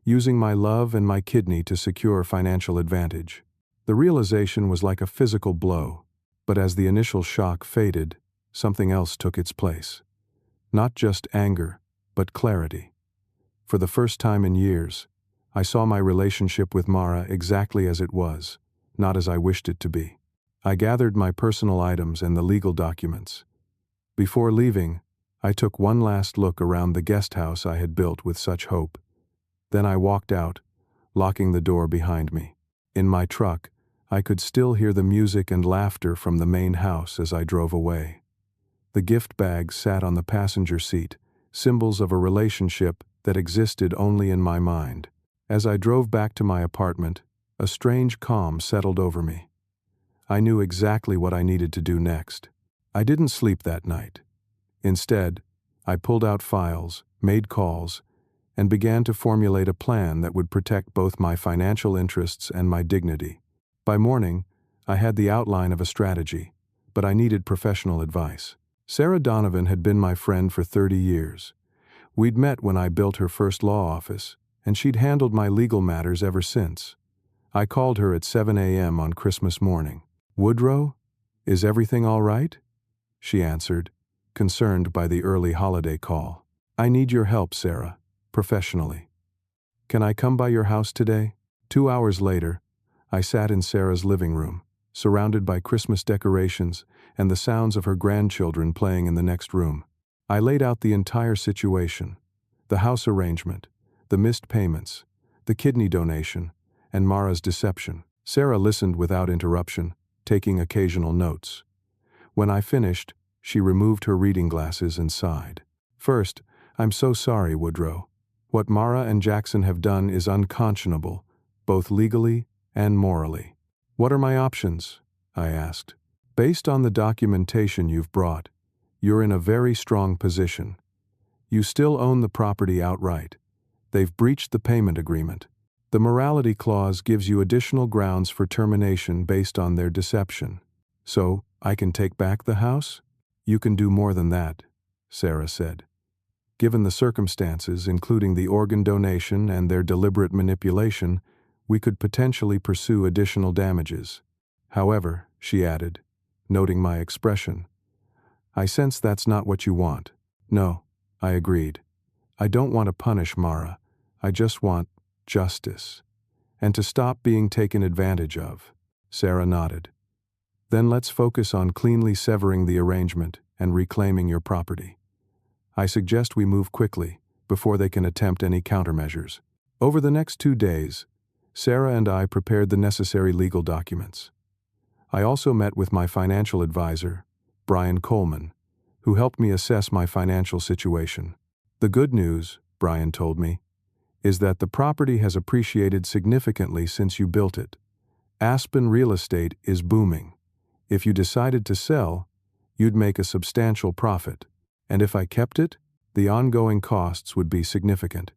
using my love and my kidney to secure financial advantage. The realization was like a physical blow, but as the initial shock faded, something else took its place. Not just anger, but clarity. For the first time in years, I saw my relationship with Mara exactly as it was, not as I wished it to be. I gathered my personal items and the legal documents. Before leaving, I took one last look around the guest house I had built with such hope. Then I walked out, locking the door behind me. In my truck, I could still hear the music and laughter from the main house as I drove away. The gift bags sat on the passenger seat, symbols of a relationship that existed only in my mind. As I drove back to my apartment, a strange calm settled over me. I knew exactly what I needed to do next. I didn't sleep that night. Instead, I pulled out files, made calls, and began to formulate a plan that would protect both my financial interests and my dignity. By morning, I had the outline of a strategy, but I needed professional advice. Sarah Donovan had been my friend for 30 years. We'd met when I built her first law office, and she'd handled my legal matters ever since. I called her at 7 a.m. on Christmas morning. "Woodrow, is everything all right?" she answered, concerned by the early holiday call. "I need your help, Sarah, professionally. Can I come by your house today?" 2 hours later, I sat in Sarah's living room, surrounded by Christmas decorations and the sounds of her grandchildren playing in the next room. I laid out the entire situation: the house arrangement, the missed payments, the kidney donation, and Mara's deception. Sarah listened without interruption, taking occasional notes. When I finished, she removed her reading glasses and sighed. "First, I'm so sorry, Woodrow. What Mara and Jackson have done is unconscionable, both legally and morally." "What are my options?" I asked. "Based on the documentation you've brought, you're in a very strong position. You still own the property outright. They've breached the payment agreement. The morality clause gives you additional grounds for termination based on their deception. So, I can take back the house?" "You can do more than that," Sarah said. "Given the circumstances, including the organ donation and their deliberate manipulation, we could potentially pursue additional damages. However," she added, noting my expression, "I sense that's not what you want." "No," I agreed. "I don't want to punish Mara. I just want justice. And to stop being taken advantage of." Sarah nodded. "Then let's focus on cleanly severing the arrangement and reclaiming your property. I suggest we move quickly, before they can attempt any countermeasures." Over the next 2 days, Sarah and I prepared the necessary legal documents. I also met with my financial advisor, Brian Coleman, who helped me assess my financial situation. "The good news," Brian told me, "is that the property has appreciated significantly since you built it. Aspen real estate is booming. If you decided to sell, you'd make a substantial profit. And if I kept it, the ongoing costs would be significant.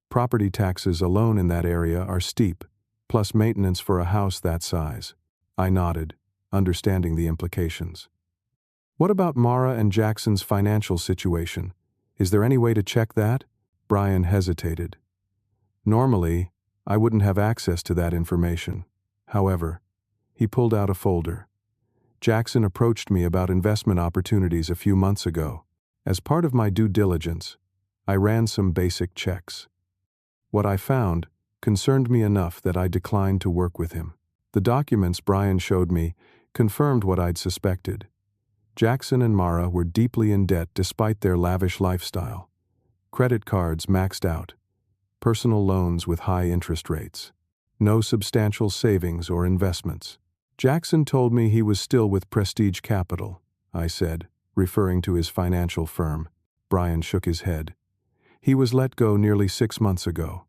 Property taxes alone in that area are steep, plus maintenance for a house that size." I nodded, understanding the implications. "What about Mara and Jackson's financial situation? Is there any way to check that?" Brian hesitated. "Normally, I wouldn't have access to that information. However," he pulled out a folder. "Jackson approached me about investment opportunities a few months ago. As part of my due diligence, I ran some basic checks. What I found concerned me enough that I declined to work with him. The documents Brian showed me confirmed what I'd suspected. Jackson and Mara were deeply in debt despite their lavish lifestyle. Credit cards maxed out, personal loans with high interest rates, no substantial savings or investments. Jackson told me he was still with Prestige Capital," I said, referring to his financial firm. Brian shook his head. "He was let go nearly 6 months ago.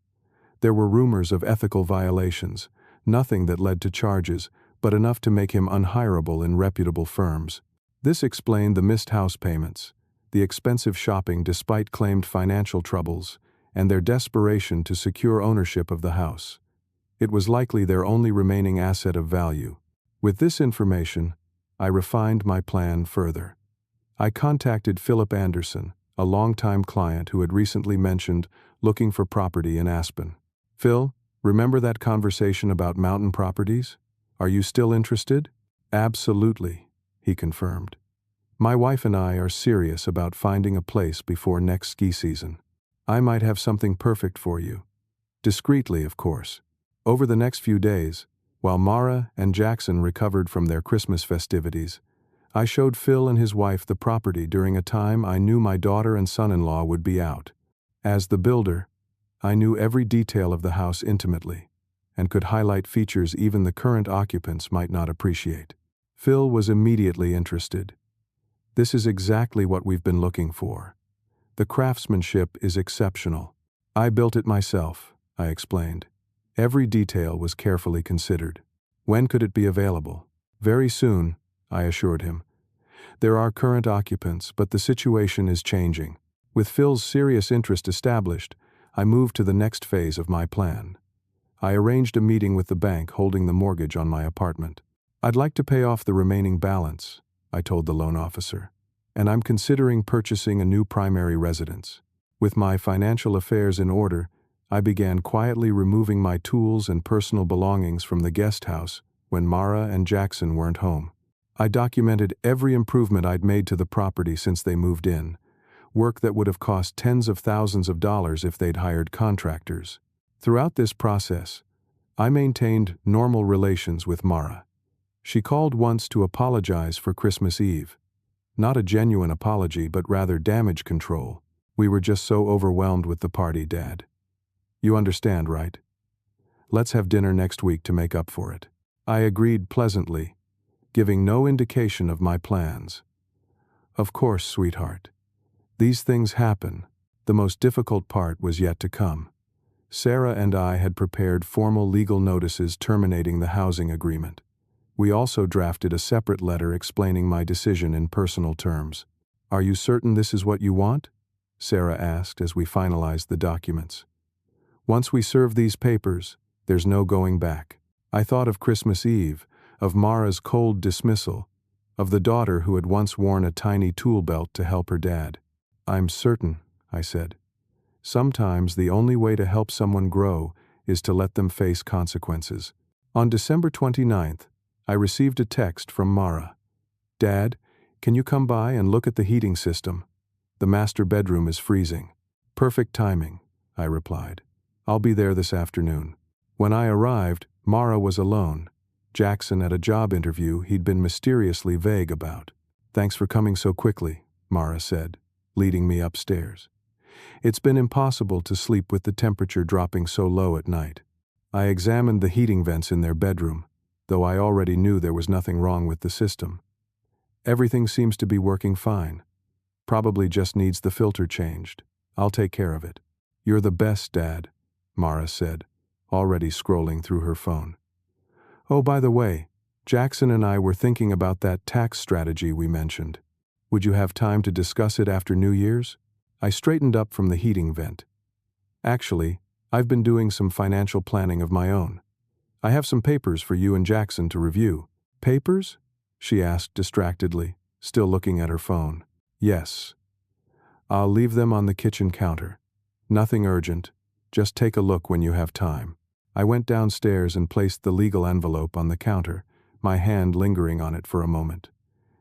There were rumors of ethical violations, nothing that led to charges, but enough to make him unhireable in reputable firms. This explained the missed house payments, the expensive shopping despite claimed financial troubles, and their desperation to secure ownership of the house. It was likely their only remaining asset of value. With this information, I refined my plan further. I contacted Philip Anderson, a longtime client who had recently mentioned looking for property in Aspen. "Phil, remember that conversation about mountain properties? Are you still interested?" "Absolutely," he confirmed. "My wife and I are serious about finding a place before next ski season." I might have something perfect for you. Discreetly, of course. Over the next few days, while Mara and Jackson recovered from their Christmas festivities, I showed Phil and his wife the property during a time I knew my daughter and son-in-law would be out. As the builder, I knew every detail of the house intimately, and could highlight features even the current occupants might not appreciate. Phil was immediately interested. "This is exactly what we've been looking for. The craftsmanship is exceptional. I built it myself," I explained. Every detail was carefully considered. "When could it be available?" "Very soon," I assured him. "There are current occupants, but the situation is changing." With Phil's serious interest established, I moved to the next phase of my plan. I arranged a meeting with the bank holding the mortgage on my apartment. "I'd like to pay off the remaining balance," I told the loan officer, "and I'm considering purchasing a new primary residence." With my financial affairs in order, I began quietly removing my tools and personal belongings from the guest house when Mara and Jackson weren't home. I documented every improvement I'd made to the property since they moved in, work that would have cost tens of thousands of dollars if they'd hired contractors. Throughout this process, I maintained normal relations with Mara. She called once to apologize for Christmas Eve. Not a genuine apology, but rather damage control. "We were just so overwhelmed with the party, Dad. You understand, right? Let's have dinner next week to make up for it." I agreed pleasantly, giving no indication of my plans. "Of course, sweetheart. These things happen. The most difficult part was yet to come." Sarah and I had prepared formal legal notices terminating the housing agreement. We also drafted a separate letter explaining my decision in personal terms. "Are you certain this is what you want?" Sarah asked as we finalized the documents. "Once we serve these papers, there's no going back." I thought of Christmas Eve, of Mara's cold dismissal, of the daughter who had once worn a tiny tool belt to help her dad. "I'm certain," I said. "Sometimes the only way to help someone grow is to let them face consequences." On December 29th, I received a text from Mara. "Dad, can you come by and look at the heating system? The master bedroom is freezing." "Perfect timing," I replied. "I'll be there this afternoon." When I arrived, Mara was alone. Jackson at a job interview he'd been mysteriously vague about. "Thanks for coming so quickly," Mara said, leading me upstairs. "It's been impossible to sleep with the temperature dropping so low at night." I examined the heating vents in their bedroom, though I already knew there was nothing wrong with the system. "Everything seems to be working fine. Probably just needs the filter changed. I'll take care of it." "You're the best, Dad," Mara said, already scrolling through her phone. "Oh, by the way, Jackson and I were thinking about that tax strategy we mentioned. Would you have time to discuss it after New Year's?" I straightened up from the heating vent. "Actually, I've been doing some financial planning of my own. I have some papers for you and Jackson to review." "Papers?" she asked distractedly, still looking at her phone. "Yes. I'll leave them on the kitchen counter. Nothing urgent. Just take a look when you have time." I went downstairs and placed the legal envelope on the counter, my hand lingering on it for a moment.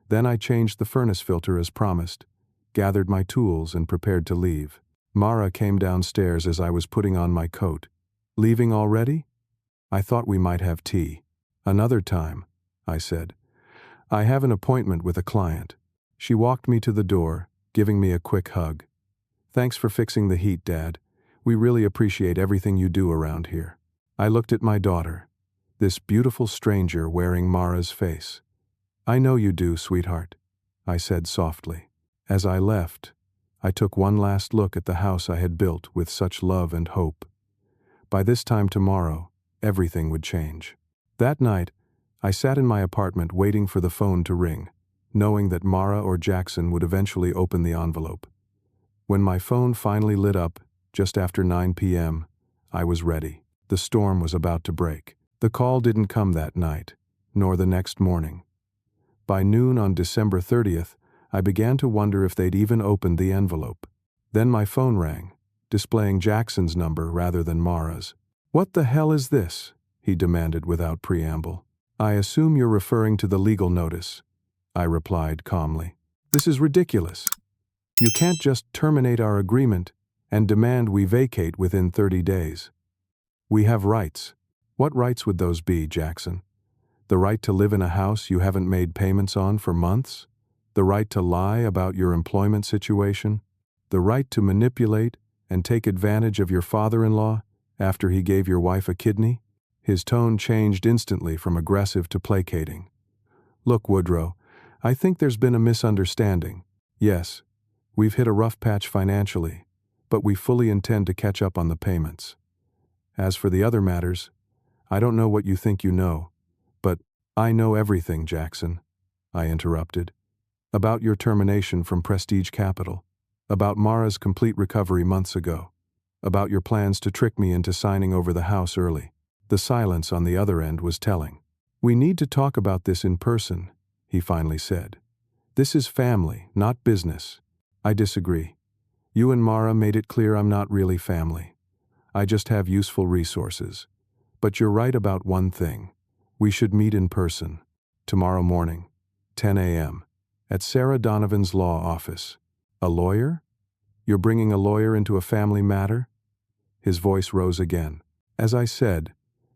Then I changed the furnace filter as promised, gathered my tools and prepared to leave. Mara came downstairs as I was putting on my coat. "Leaving already? I thought we might have tea." "Another time," I said. "I have an appointment with a client." She walked me to the door, giving me a quick hug. "Thanks for fixing the heat, Dad. We really appreciate everything you do around here." I looked at my daughter, this beautiful stranger wearing Mara's face. "I know you do, sweetheart," I said softly. As I left, I took one last look at the house I had built with such love and hope. By this time tomorrow, everything would change. That night, I sat in my apartment waiting for the phone to ring, knowing that Mara or Jackson would eventually open the envelope. When my phone finally lit up, just after 9 p.m., I was ready. The storm was about to break. The call didn't come that night, nor the next morning. By noon on December 30th, I began to wonder if they'd even opened the envelope. Then my phone rang, displaying Jackson's number rather than Mara's. "What the hell is this?" he demanded without preamble. "I assume you're referring to the legal notice," I replied calmly. "This is ridiculous. You can't just terminate our agreement and demand we vacate within 30 days. We have rights. What rights would those be, Jackson? The right to live in a house you haven't made payments on for months? The right to lie about your employment situation? The right to manipulate and take advantage of your father-in-law after he gave your wife a kidney? His tone changed instantly from aggressive to placating. Look, Woodrow, I think there's been a misunderstanding. Yes, we've hit a rough patch financially, but we fully intend to catch up on the payments. As for the other matters, I don't know what you think you know, but I know everything, Jackson, I interrupted. About your termination from Prestige Capital, about Mara's complete recovery months ago, about your plans to trick me into signing over the house early. The silence on the other end was telling. We need to talk about this in person, he finally said. This is family, not business. I disagree. You and Mara made it clear I'm not really family. I just have useful resources. But you're right about one thing. We should meet in person. Tomorrow morning, 10 a.m., at Sarah Donovan's law office. A lawyer? You're bringing a lawyer into a family matter? His voice rose again. As I said,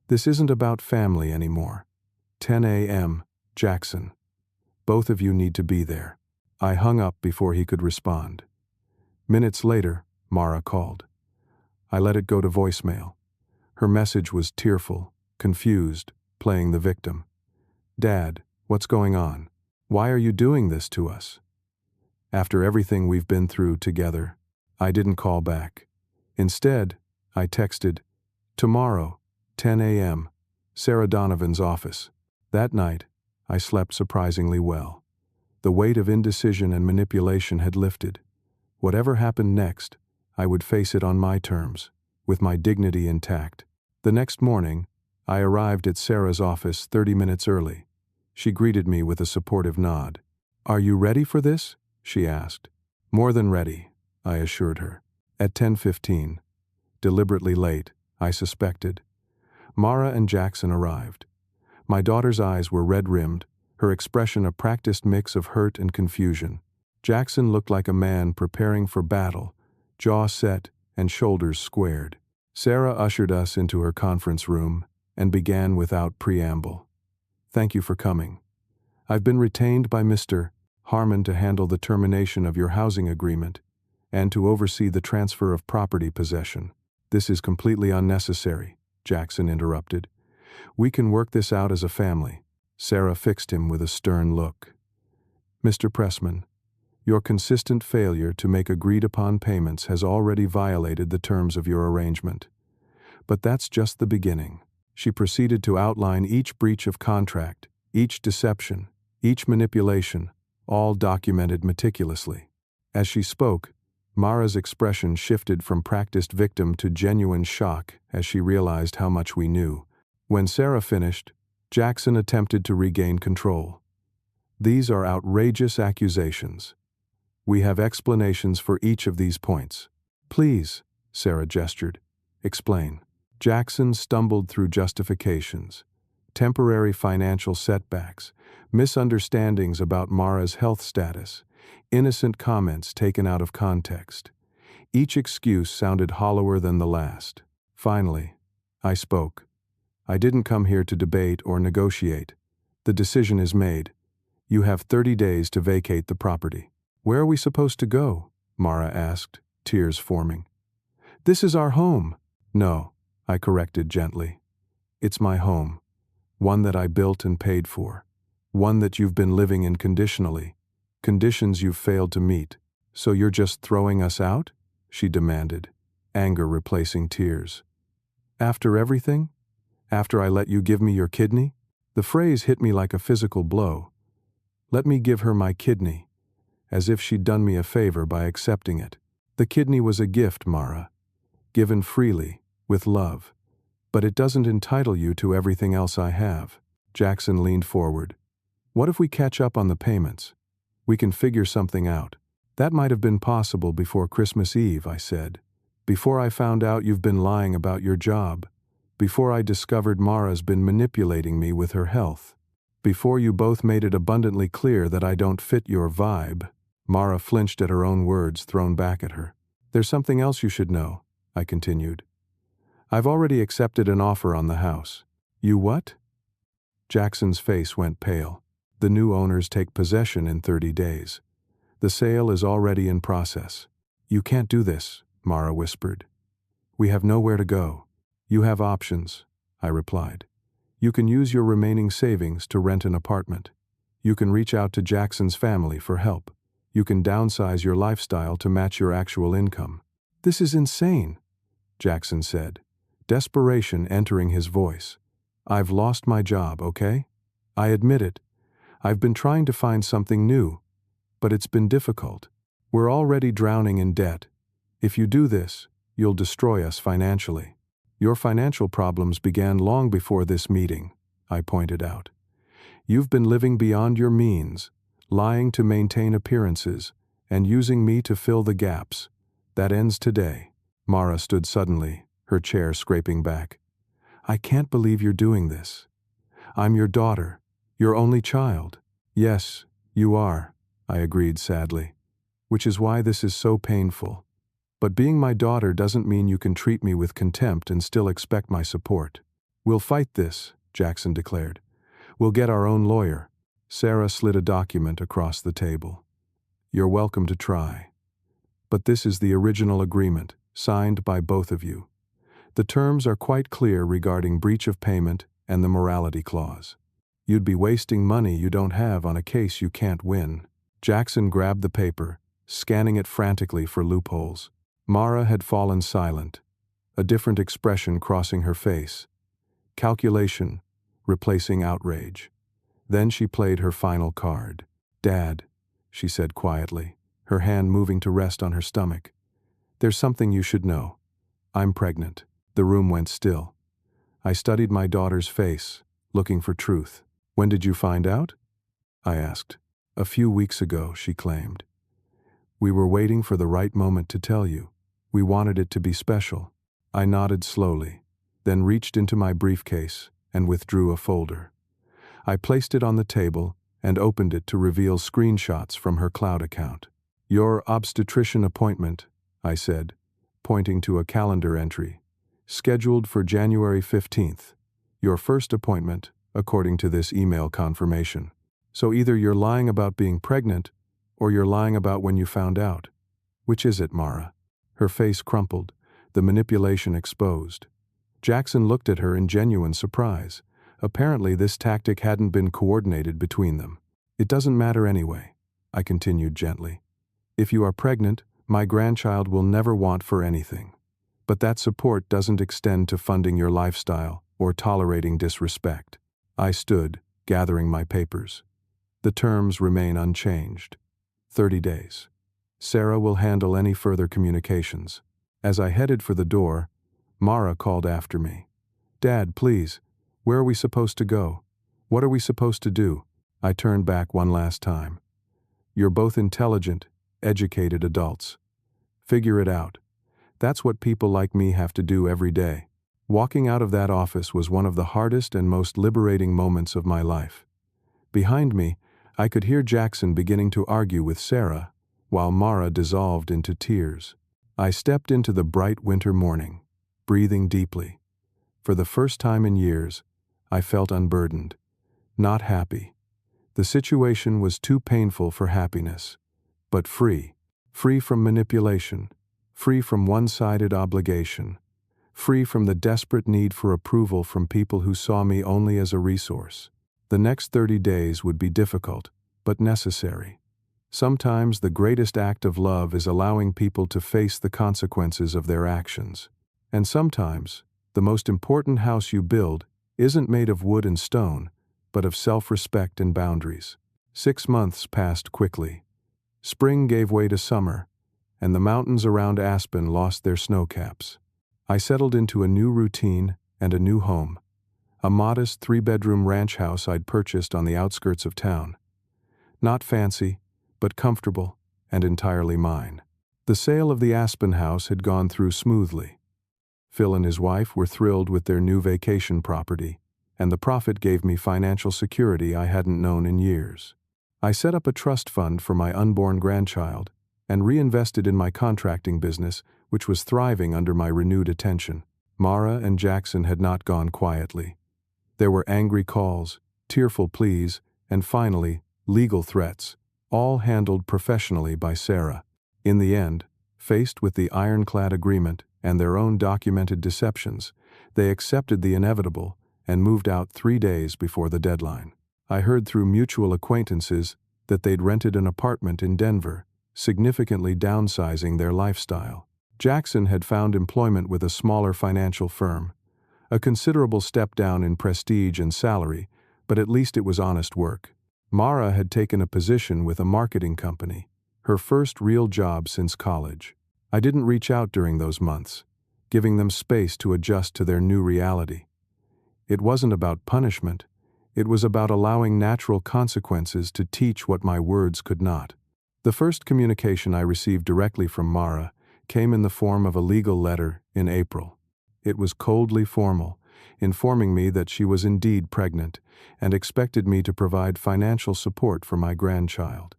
this isn't about family anymore. 10 a.m., Jackson. Both of you need to be there. I hung up before he could respond. Minutes later, Mara called. I let it go to voicemail. Her message was tearful, confused, playing the victim. Dad, what's going on? Why are you doing this to us? After everything we've been through together, I didn't call back. Instead, I texted, tomorrow, 10 a.m., Sarah Donovan's office. That night, I slept surprisingly well. The weight of indecision and manipulation had lifted. Whatever happened next, I would face it on my terms, with my dignity intact. The next morning, I arrived at Sarah's office 30 minutes early. She greeted me with a supportive nod. Are you ready for this? She asked. More than ready, I assured her. At 10:15, deliberately late, I suspected, Mara and Jackson arrived. My daughter's eyes were red-rimmed, her expression a practiced mix of hurt and confusion. Jackson looked like a man preparing for battle, jaw set and shoulders squared. Sarah ushered us into her conference room and began without preamble. Thank you for coming. I've been retained by Mr. Harmon to handle the termination of your housing agreement and to oversee the transfer of property possession. This is completely unnecessary, Jackson interrupted. We can work this out as a family. Sarah fixed him with a stern look. Mr. Pressman, your consistent failure to make agreed-upon payments has already violated the terms of your arrangement. But that's just the beginning. She proceeded to outline each breach of contract, each deception, each manipulation, all documented meticulously. As she spoke, Mara's expression shifted from practiced victim to genuine shock as she realized how much we knew. When Sarah finished, Jackson attempted to regain control. These are outrageous accusations. We have explanations for each of these points. Please, Sarah gestured. Explain. Jackson stumbled through justifications, temporary financial setbacks, misunderstandings about Mara's health status, innocent comments taken out of context. Each excuse sounded hollower than the last. Finally, I spoke. I didn't come here to debate or negotiate. The decision is made. You have 30 days to vacate the property. Where are we supposed to go? Mara asked, tears forming. This is our home. No, I corrected gently. It's my home. One that I built and paid for. One that you've been living in conditionally. Conditions you've failed to meet. So you're just throwing us out? She demanded, anger replacing tears. After everything? After I let you give me your kidney? The phrase hit me like a physical blow. Let me give her my kidney, as if she'd done me a favor by accepting it. The kidney was a gift, Mara, given freely, with love. But it doesn't entitle you to everything else I have. Jackson leaned forward. What if we catch up on the payments? We can figure something out. That might have been possible before Christmas Eve, I said. Before I found out you've been lying about your job. Before I discovered Mara's been manipulating me with her health. Before you both made it abundantly clear that I don't fit your vibe. Mara flinched at her own words thrown back at her. There's something else you should know, I continued. I've already accepted an offer on the house. You what? Jackson's face went pale. The new owners take possession in 30 days. The sale is already in process. You can't do this, Mara whispered. We have nowhere to go. You have options, I replied. You can use your remaining savings to rent an apartment. You can reach out to Jackson's family for help. You can downsize your lifestyle to match your actual income. This is insane, Jackson said, desperation entering his voice. I've lost my job, okay? I admit it. I've been trying to find something new, but it's been difficult. We're already drowning in debt. If you do this, you'll destroy us financially. Your financial problems began long before this meeting, I pointed out. You've been living beyond your means, lying to maintain appearances, and using me to fill the gaps. That ends today. Mara stood suddenly, her chair scraping back. I can't believe you're doing this. I'm your daughter, your only child. Yes, you are, I agreed sadly, which is why this is so painful. But being my daughter doesn't mean you can treat me with contempt and still expect my support. We'll fight this, Jackson declared. We'll get our own lawyer. Sarah slid a document across the table. You're welcome to try. But this is the original agreement, signed by both of you. The terms are quite clear regarding breach of payment and the morality clause. You'd be wasting money you don't have on a case you can't win. Jackson grabbed the paper, scanning it frantically for loopholes. Mara had fallen silent, a different expression crossing her face. Calculation, replacing outrage. Then she played her final card. Dad, she said quietly, her hand moving to rest on her stomach. There's something you should know. I'm pregnant. The room went still. I studied my daughter's face, looking for truth. When did you find out? I asked. A few weeks ago, she claimed. We were waiting for the right moment to tell you. We wanted it to be special. I nodded slowly, then reached into my briefcase and withdrew a folder. I placed it on the table and opened it to reveal screenshots from her cloud account. Your obstetrician appointment, I said, pointing to a calendar entry, scheduled for January 15th. Your first appointment, according to this email confirmation. So either you're lying about being pregnant, or you're lying about when you found out. Which is it, Mara? Her face crumpled, the manipulation exposed. Jackson looked at her in genuine surprise. Apparently this tactic hadn't been coordinated between them. It doesn't matter anyway, I continued gently. If you are pregnant, my grandchild will never want for anything. But that support doesn't extend to funding your lifestyle or tolerating disrespect. I stood, gathering my papers. The terms remain unchanged. 30 days. Sarah will handle any further communications. As I headed for the door, Mara called after me. Dad, please, where are we supposed to go? What are we supposed to do? I turned back one last time. You're both intelligent, educated adults. Figure it out. That's what people like me have to do every day. Walking out of that office was one of the hardest and most liberating moments of my life. Behind me, I could hear Jackson beginning to argue with Sarah, while Mara dissolved into tears. I stepped into the bright winter morning, breathing deeply. For the first time in years, I felt unburdened, not happy. The situation was too painful for happiness, but free from manipulation, free from one-sided obligation, free from the desperate need for approval from people who saw me only as a resource. The next 30 days would be difficult, but necessary. Sometimes the greatest act of love is allowing people to face the consequences of their actions. And sometimes, the most important house you build isn't made of wood and stone, but of self-respect and boundaries. 6 months passed quickly. Spring gave way to summer, and the mountains around Aspen lost their snowcaps. I settled into a new routine and a new home, a modest 3-bedroom ranch house I'd purchased on the outskirts of town. Not fancy, but comfortable and entirely mine. The sale of the Aspen house had gone through smoothly. Phil and his wife were thrilled with their new vacation property, and the profit gave me financial security I hadn't known in years. I set up a trust fund for my unborn grandchild and reinvested in my contracting business, which was thriving under my renewed attention. Mara and Jackson had not gone quietly. There were angry calls, tearful pleas, and finally, legal threats, all handled professionally by Sarah. In the end, faced with the ironclad agreement and their own documented deceptions, they accepted the inevitable and moved out 3 days before the deadline. I heard through mutual acquaintances that they'd rented an apartment in Denver, significantly downsizing their lifestyle. Jackson had found employment with a smaller financial firm, a considerable step down in prestige and salary, but at least it was honest work. Mara had taken a position with a marketing company, her first real job since college. I didn't reach out during those months, giving them space to adjust to their new reality. It wasn't about punishment, it was about allowing natural consequences to teach what my words could not. The first communication I received directly from Mara came in the form of a legal letter in April. It was coldly formal, informing me that she was indeed pregnant and expected me to provide financial support for my grandchild.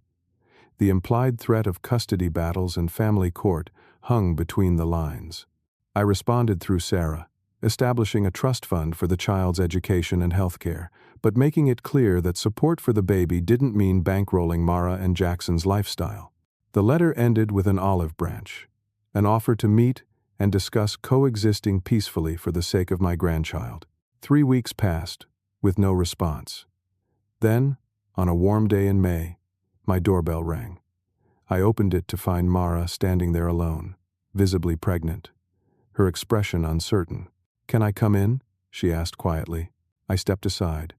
The implied threat of custody battles and family court hung between the lines. I responded through Sarah, establishing a trust fund for the child's education and health care, but making it clear that support for the baby didn't mean bankrolling Mara and Jackson's lifestyle. The letter ended with an olive branch, an offer to meet and discuss coexisting peacefully for the sake of my grandchild. 3 weeks passed, with no response. Then, on a warm day in May, my doorbell rang. I opened it to find Mara standing there alone, visibly pregnant, her expression uncertain. "Can I come in?" she asked quietly. I stepped aside,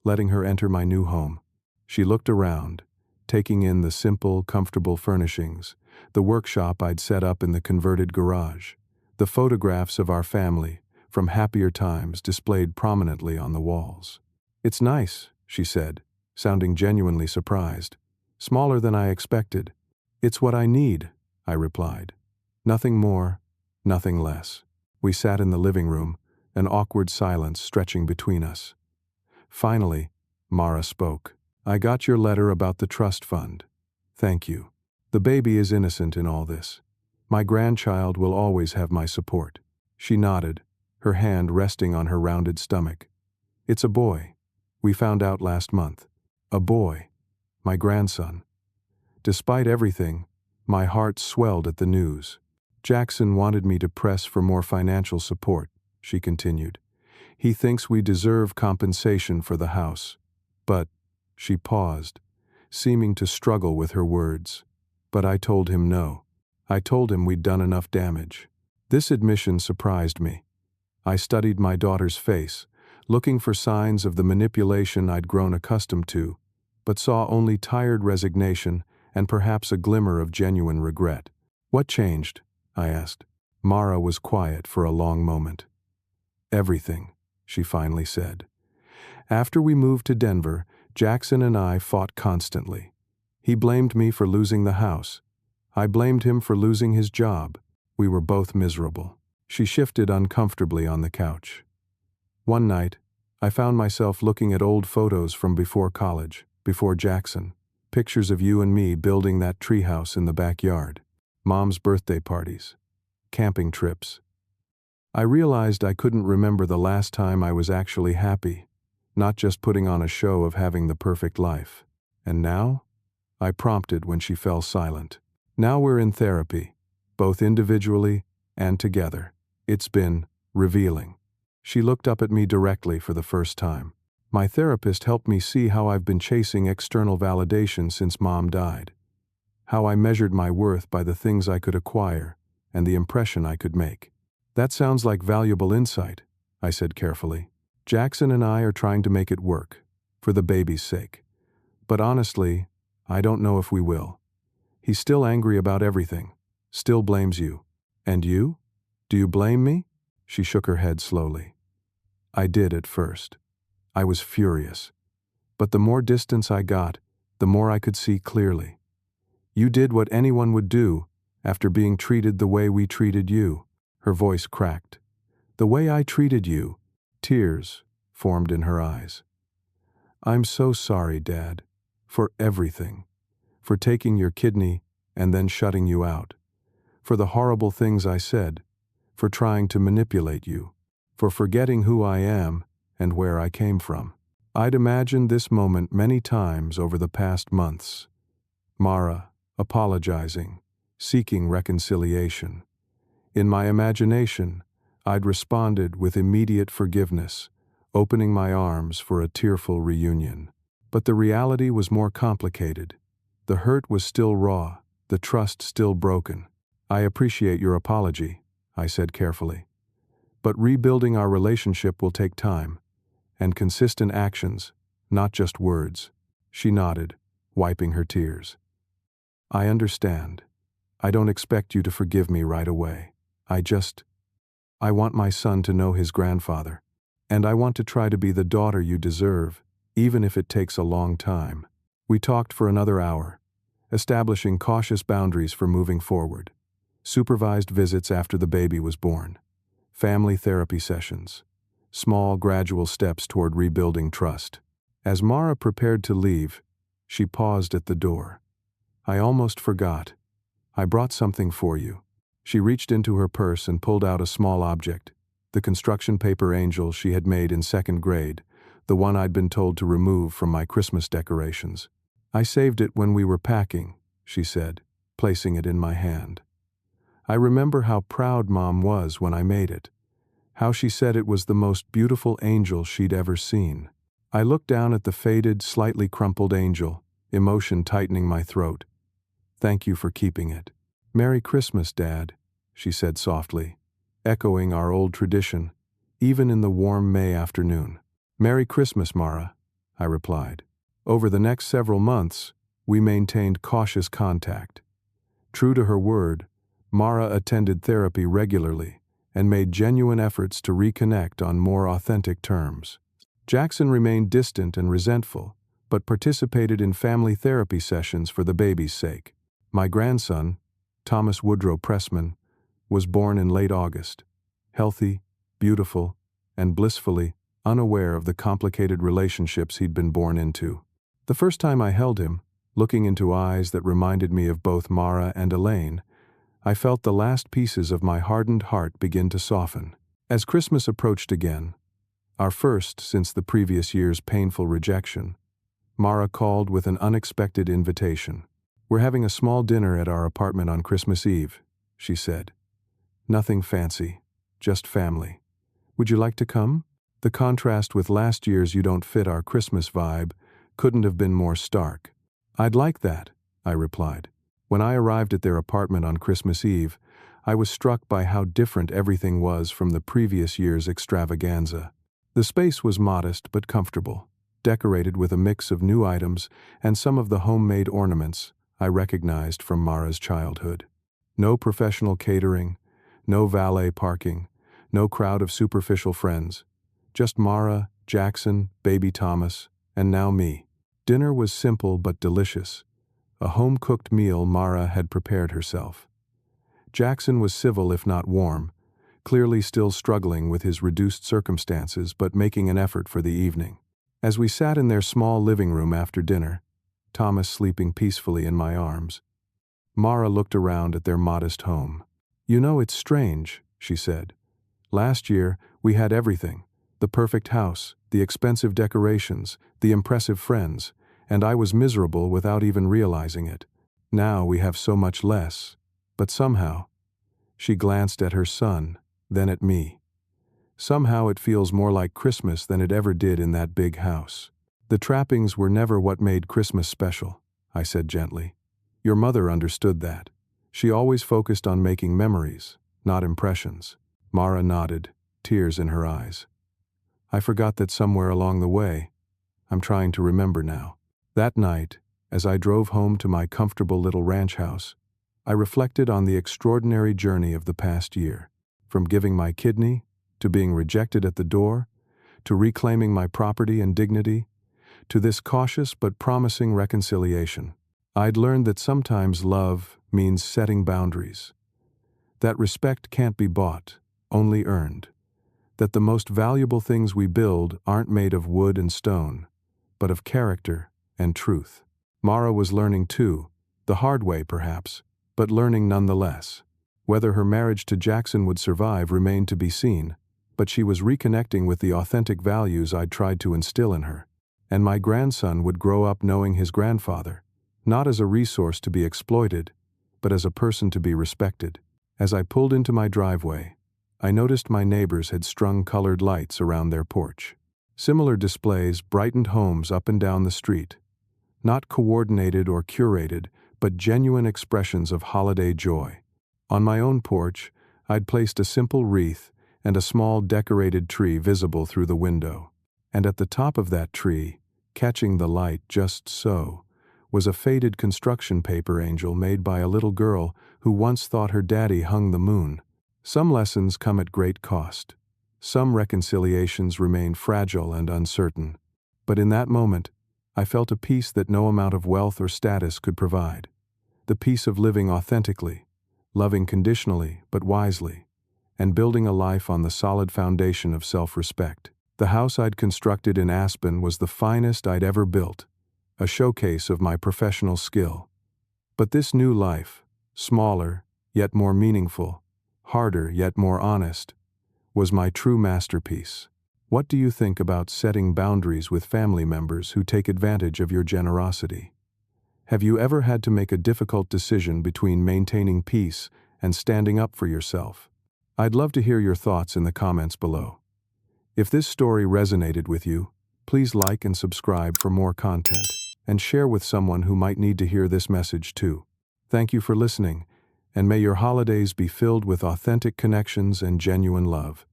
letting her enter my new home. She looked around, taking in the simple, comfortable furnishings, the workshop I'd set up in the converted garage, the photographs of our family from happier times displayed prominently on the walls. "It's nice," she said, sounding genuinely surprised. "Smaller than I expected." "It's what I need," I replied. Nothing more, nothing less. We sat in the living room, an awkward silence stretching between us. Finally, Mara spoke. "I got your letter about the trust fund. Thank you. The baby is innocent in all this. My grandchild will always have my support." She nodded, her hand resting on her rounded stomach. "It's a boy. We found out last month. A boy. My grandson." Despite everything, my heart swelled at the news. "Jackson wanted me to press for more financial support," she continued. "He thinks we deserve compensation for the house. But," she paused, seeming to struggle with her words. "But I told him no. I told him we'd done enough damage." This admission surprised me. I studied my daughter's face, looking for signs of the manipulation I'd grown accustomed to, but saw only tired resignation and perhaps a glimmer of genuine regret. "What changed?" I asked. Mara was quiet for a long moment. "Everything," she finally said. "After we moved to Denver, Jackson and I fought constantly. He blamed me for losing the house. I blamed him for losing his job. We were both miserable." She shifted uncomfortably on the couch. "One night, I found myself looking at old photos from before college, before Jackson. Pictures of you and me building that treehouse in the backyard. Mom's birthday parties. Camping trips. I realized I couldn't remember the last time I was actually happy, not just putting on a show of having the perfect life. And now?" I prompted when she fell silent. "Now we're in therapy, both individually and together. It's been revealing." She looked up at me directly for the first time. "My therapist helped me see how I've been chasing external validation since Mom died. How I measured my worth by the things I could acquire and the impression I could make." "That sounds like valuable insight," I said carefully. "Jackson and I are trying to make it work, for the baby's sake. But honestly, I don't know if we will. He's still angry about everything, still blames you. And you? Do you blame me?" She shook her head slowly. "I did at first. I was furious. But the more distance I got, the more I could see clearly. You did what anyone would do after being treated the way we treated you." Her voice cracked. "The way I treated you." Tears formed in her eyes. "I'm so sorry, Dad, for everything. For taking your kidney and then shutting you out. For the horrible things I said, for trying to manipulate you, for forgetting who I am and where I came from. I'd imagined this moment many times over the past months. Mara, apologizing, seeking reconciliation. In my imagination, I'd responded with immediate forgiveness, opening my arms for a tearful reunion. But the reality was more complicated. The hurt was still raw, the trust still broken. I appreciate your apology, I said carefully. But rebuilding our relationship will take time, and consistent actions, not just words. She nodded, wiping her tears. I understand. I don't expect you to forgive me right away. I want my son to know his grandfather, and I want to try to be the daughter you deserve, even if it takes a long time. We talked for another hour, establishing cautious boundaries for moving forward. Supervised visits after the baby was born. Family therapy sessions. Small, gradual steps toward rebuilding trust. As Mara prepared to leave, she paused at the door. I almost forgot. I brought something for you. She reached into her purse and pulled out a small object, the construction paper angel she had made in second grade, the one I'd been told to remove from my Christmas decorations. I saved it when we were packing, she said, placing it in my hand. I remember how proud Mom was when I made it, how she said it was the most beautiful angel she'd ever seen. I looked down at the faded, slightly crumpled angel, emotion tightening my throat. Thank you for keeping it. Merry Christmas, Dad, she said softly, echoing our old tradition, even in the warm May afternoon. Merry Christmas, Mara, I replied. Over the next several months, we maintained cautious contact. True to her word, Mara attended therapy regularly and made genuine efforts to reconnect on more authentic terms. Jackson remained distant and resentful, but participated in family therapy sessions for the baby's sake. My grandson, Thomas Woodrow Pressman, was born in late August, healthy, beautiful, and blissfully unaware of the complicated relationships he'd been born into. The first time I held him, looking into eyes that reminded me of both Mara and Elaine, I felt the last pieces of my hardened heart begin to soften. As Christmas approached again, our first since the previous year's painful rejection, Mara called with an unexpected invitation. We're having a small dinner at our apartment on Christmas Eve, she said. Nothing fancy, just family. Would you like to come? The contrast with last year's "you don't fit our Christmas" vibe couldn't have been more stark. I'd like that, I replied. When I arrived at their apartment on Christmas Eve, I was struck by how different everything was from the previous year's extravaganza. The space was modest but comfortable, decorated with a mix of new items and some of the homemade ornaments I recognized from Mara's childhood. No professional catering, no valet parking, no crowd of superficial friends. Just Mara, Jackson, baby Thomas, and now me. Dinner was simple but delicious. A home-cooked meal Mara had prepared herself. Jackson was civil if not warm, clearly still struggling with his reduced circumstances but making an effort for the evening. As we sat in their small living room after dinner, Thomas sleeping peacefully in my arms, Mara looked around at their modest home. You know, it's strange, she said. Last year, we had everything. The perfect house, the expensive decorations, the impressive friends, and I was miserable without even realizing it. Now we have so much less, but somehow, she glanced at her son, then at me. Somehow it feels more like Christmas than it ever did in that big house. The trappings were never what made Christmas special, I said gently. Your mother understood that. She always focused on making memories, not impressions. Mara nodded, tears in her eyes. I forgot that somewhere along the way. I'm trying to remember now. That night, as I drove home to my comfortable little ranch house, I reflected on the extraordinary journey of the past year. From giving my kidney, to being rejected at the door, to reclaiming my property and dignity, to this cautious but promising reconciliation. I'd learned that sometimes love means setting boundaries. That respect can't be bought, only earned. That the most valuable things we build aren't made of wood and stone, but of character and truth. Mara was learning too, The hard way, perhaps, but learning nonetheless. Whether her marriage to Jackson would survive remained to be seen, but she was reconnecting with the authentic values I'd tried to instill in her. And my grandson would grow up knowing his grandfather, not as a resource to be exploited, but as a person to be respected. As I pulled into my driveway, I noticed my neighbors had strung colored lights around their porch. Similar displays brightened homes up and down the street. Not coordinated or curated, but genuine expressions of holiday joy. On my own porch, I'd placed a simple wreath and a small decorated tree visible through the window. And at the top of that tree, catching the light just so, was a faded construction paper angel made by a little girl who once thought her daddy hung the moon. Some lessons come at great cost. Some reconciliations remain fragile and uncertain. But in that moment, I felt a peace that no amount of wealth or status could provide. The peace of living authentically, loving conditionally but wisely, and building a life on the solid foundation of self-respect. The house I'd constructed in Aspen was the finest I'd ever built, a showcase of my professional skill. But this new life, smaller yet more meaningful, harder yet more honest, was my true masterpiece. What do you think about setting boundaries with family members who take advantage of your generosity? Have you ever had to make a difficult decision between maintaining peace and standing up for yourself? I'd love to hear your thoughts in the comments below. If this story resonated with you, please like and subscribe for more content, and share with someone who might need to hear this message too. Thank you for listening, and may your holidays be filled with authentic connections and genuine love.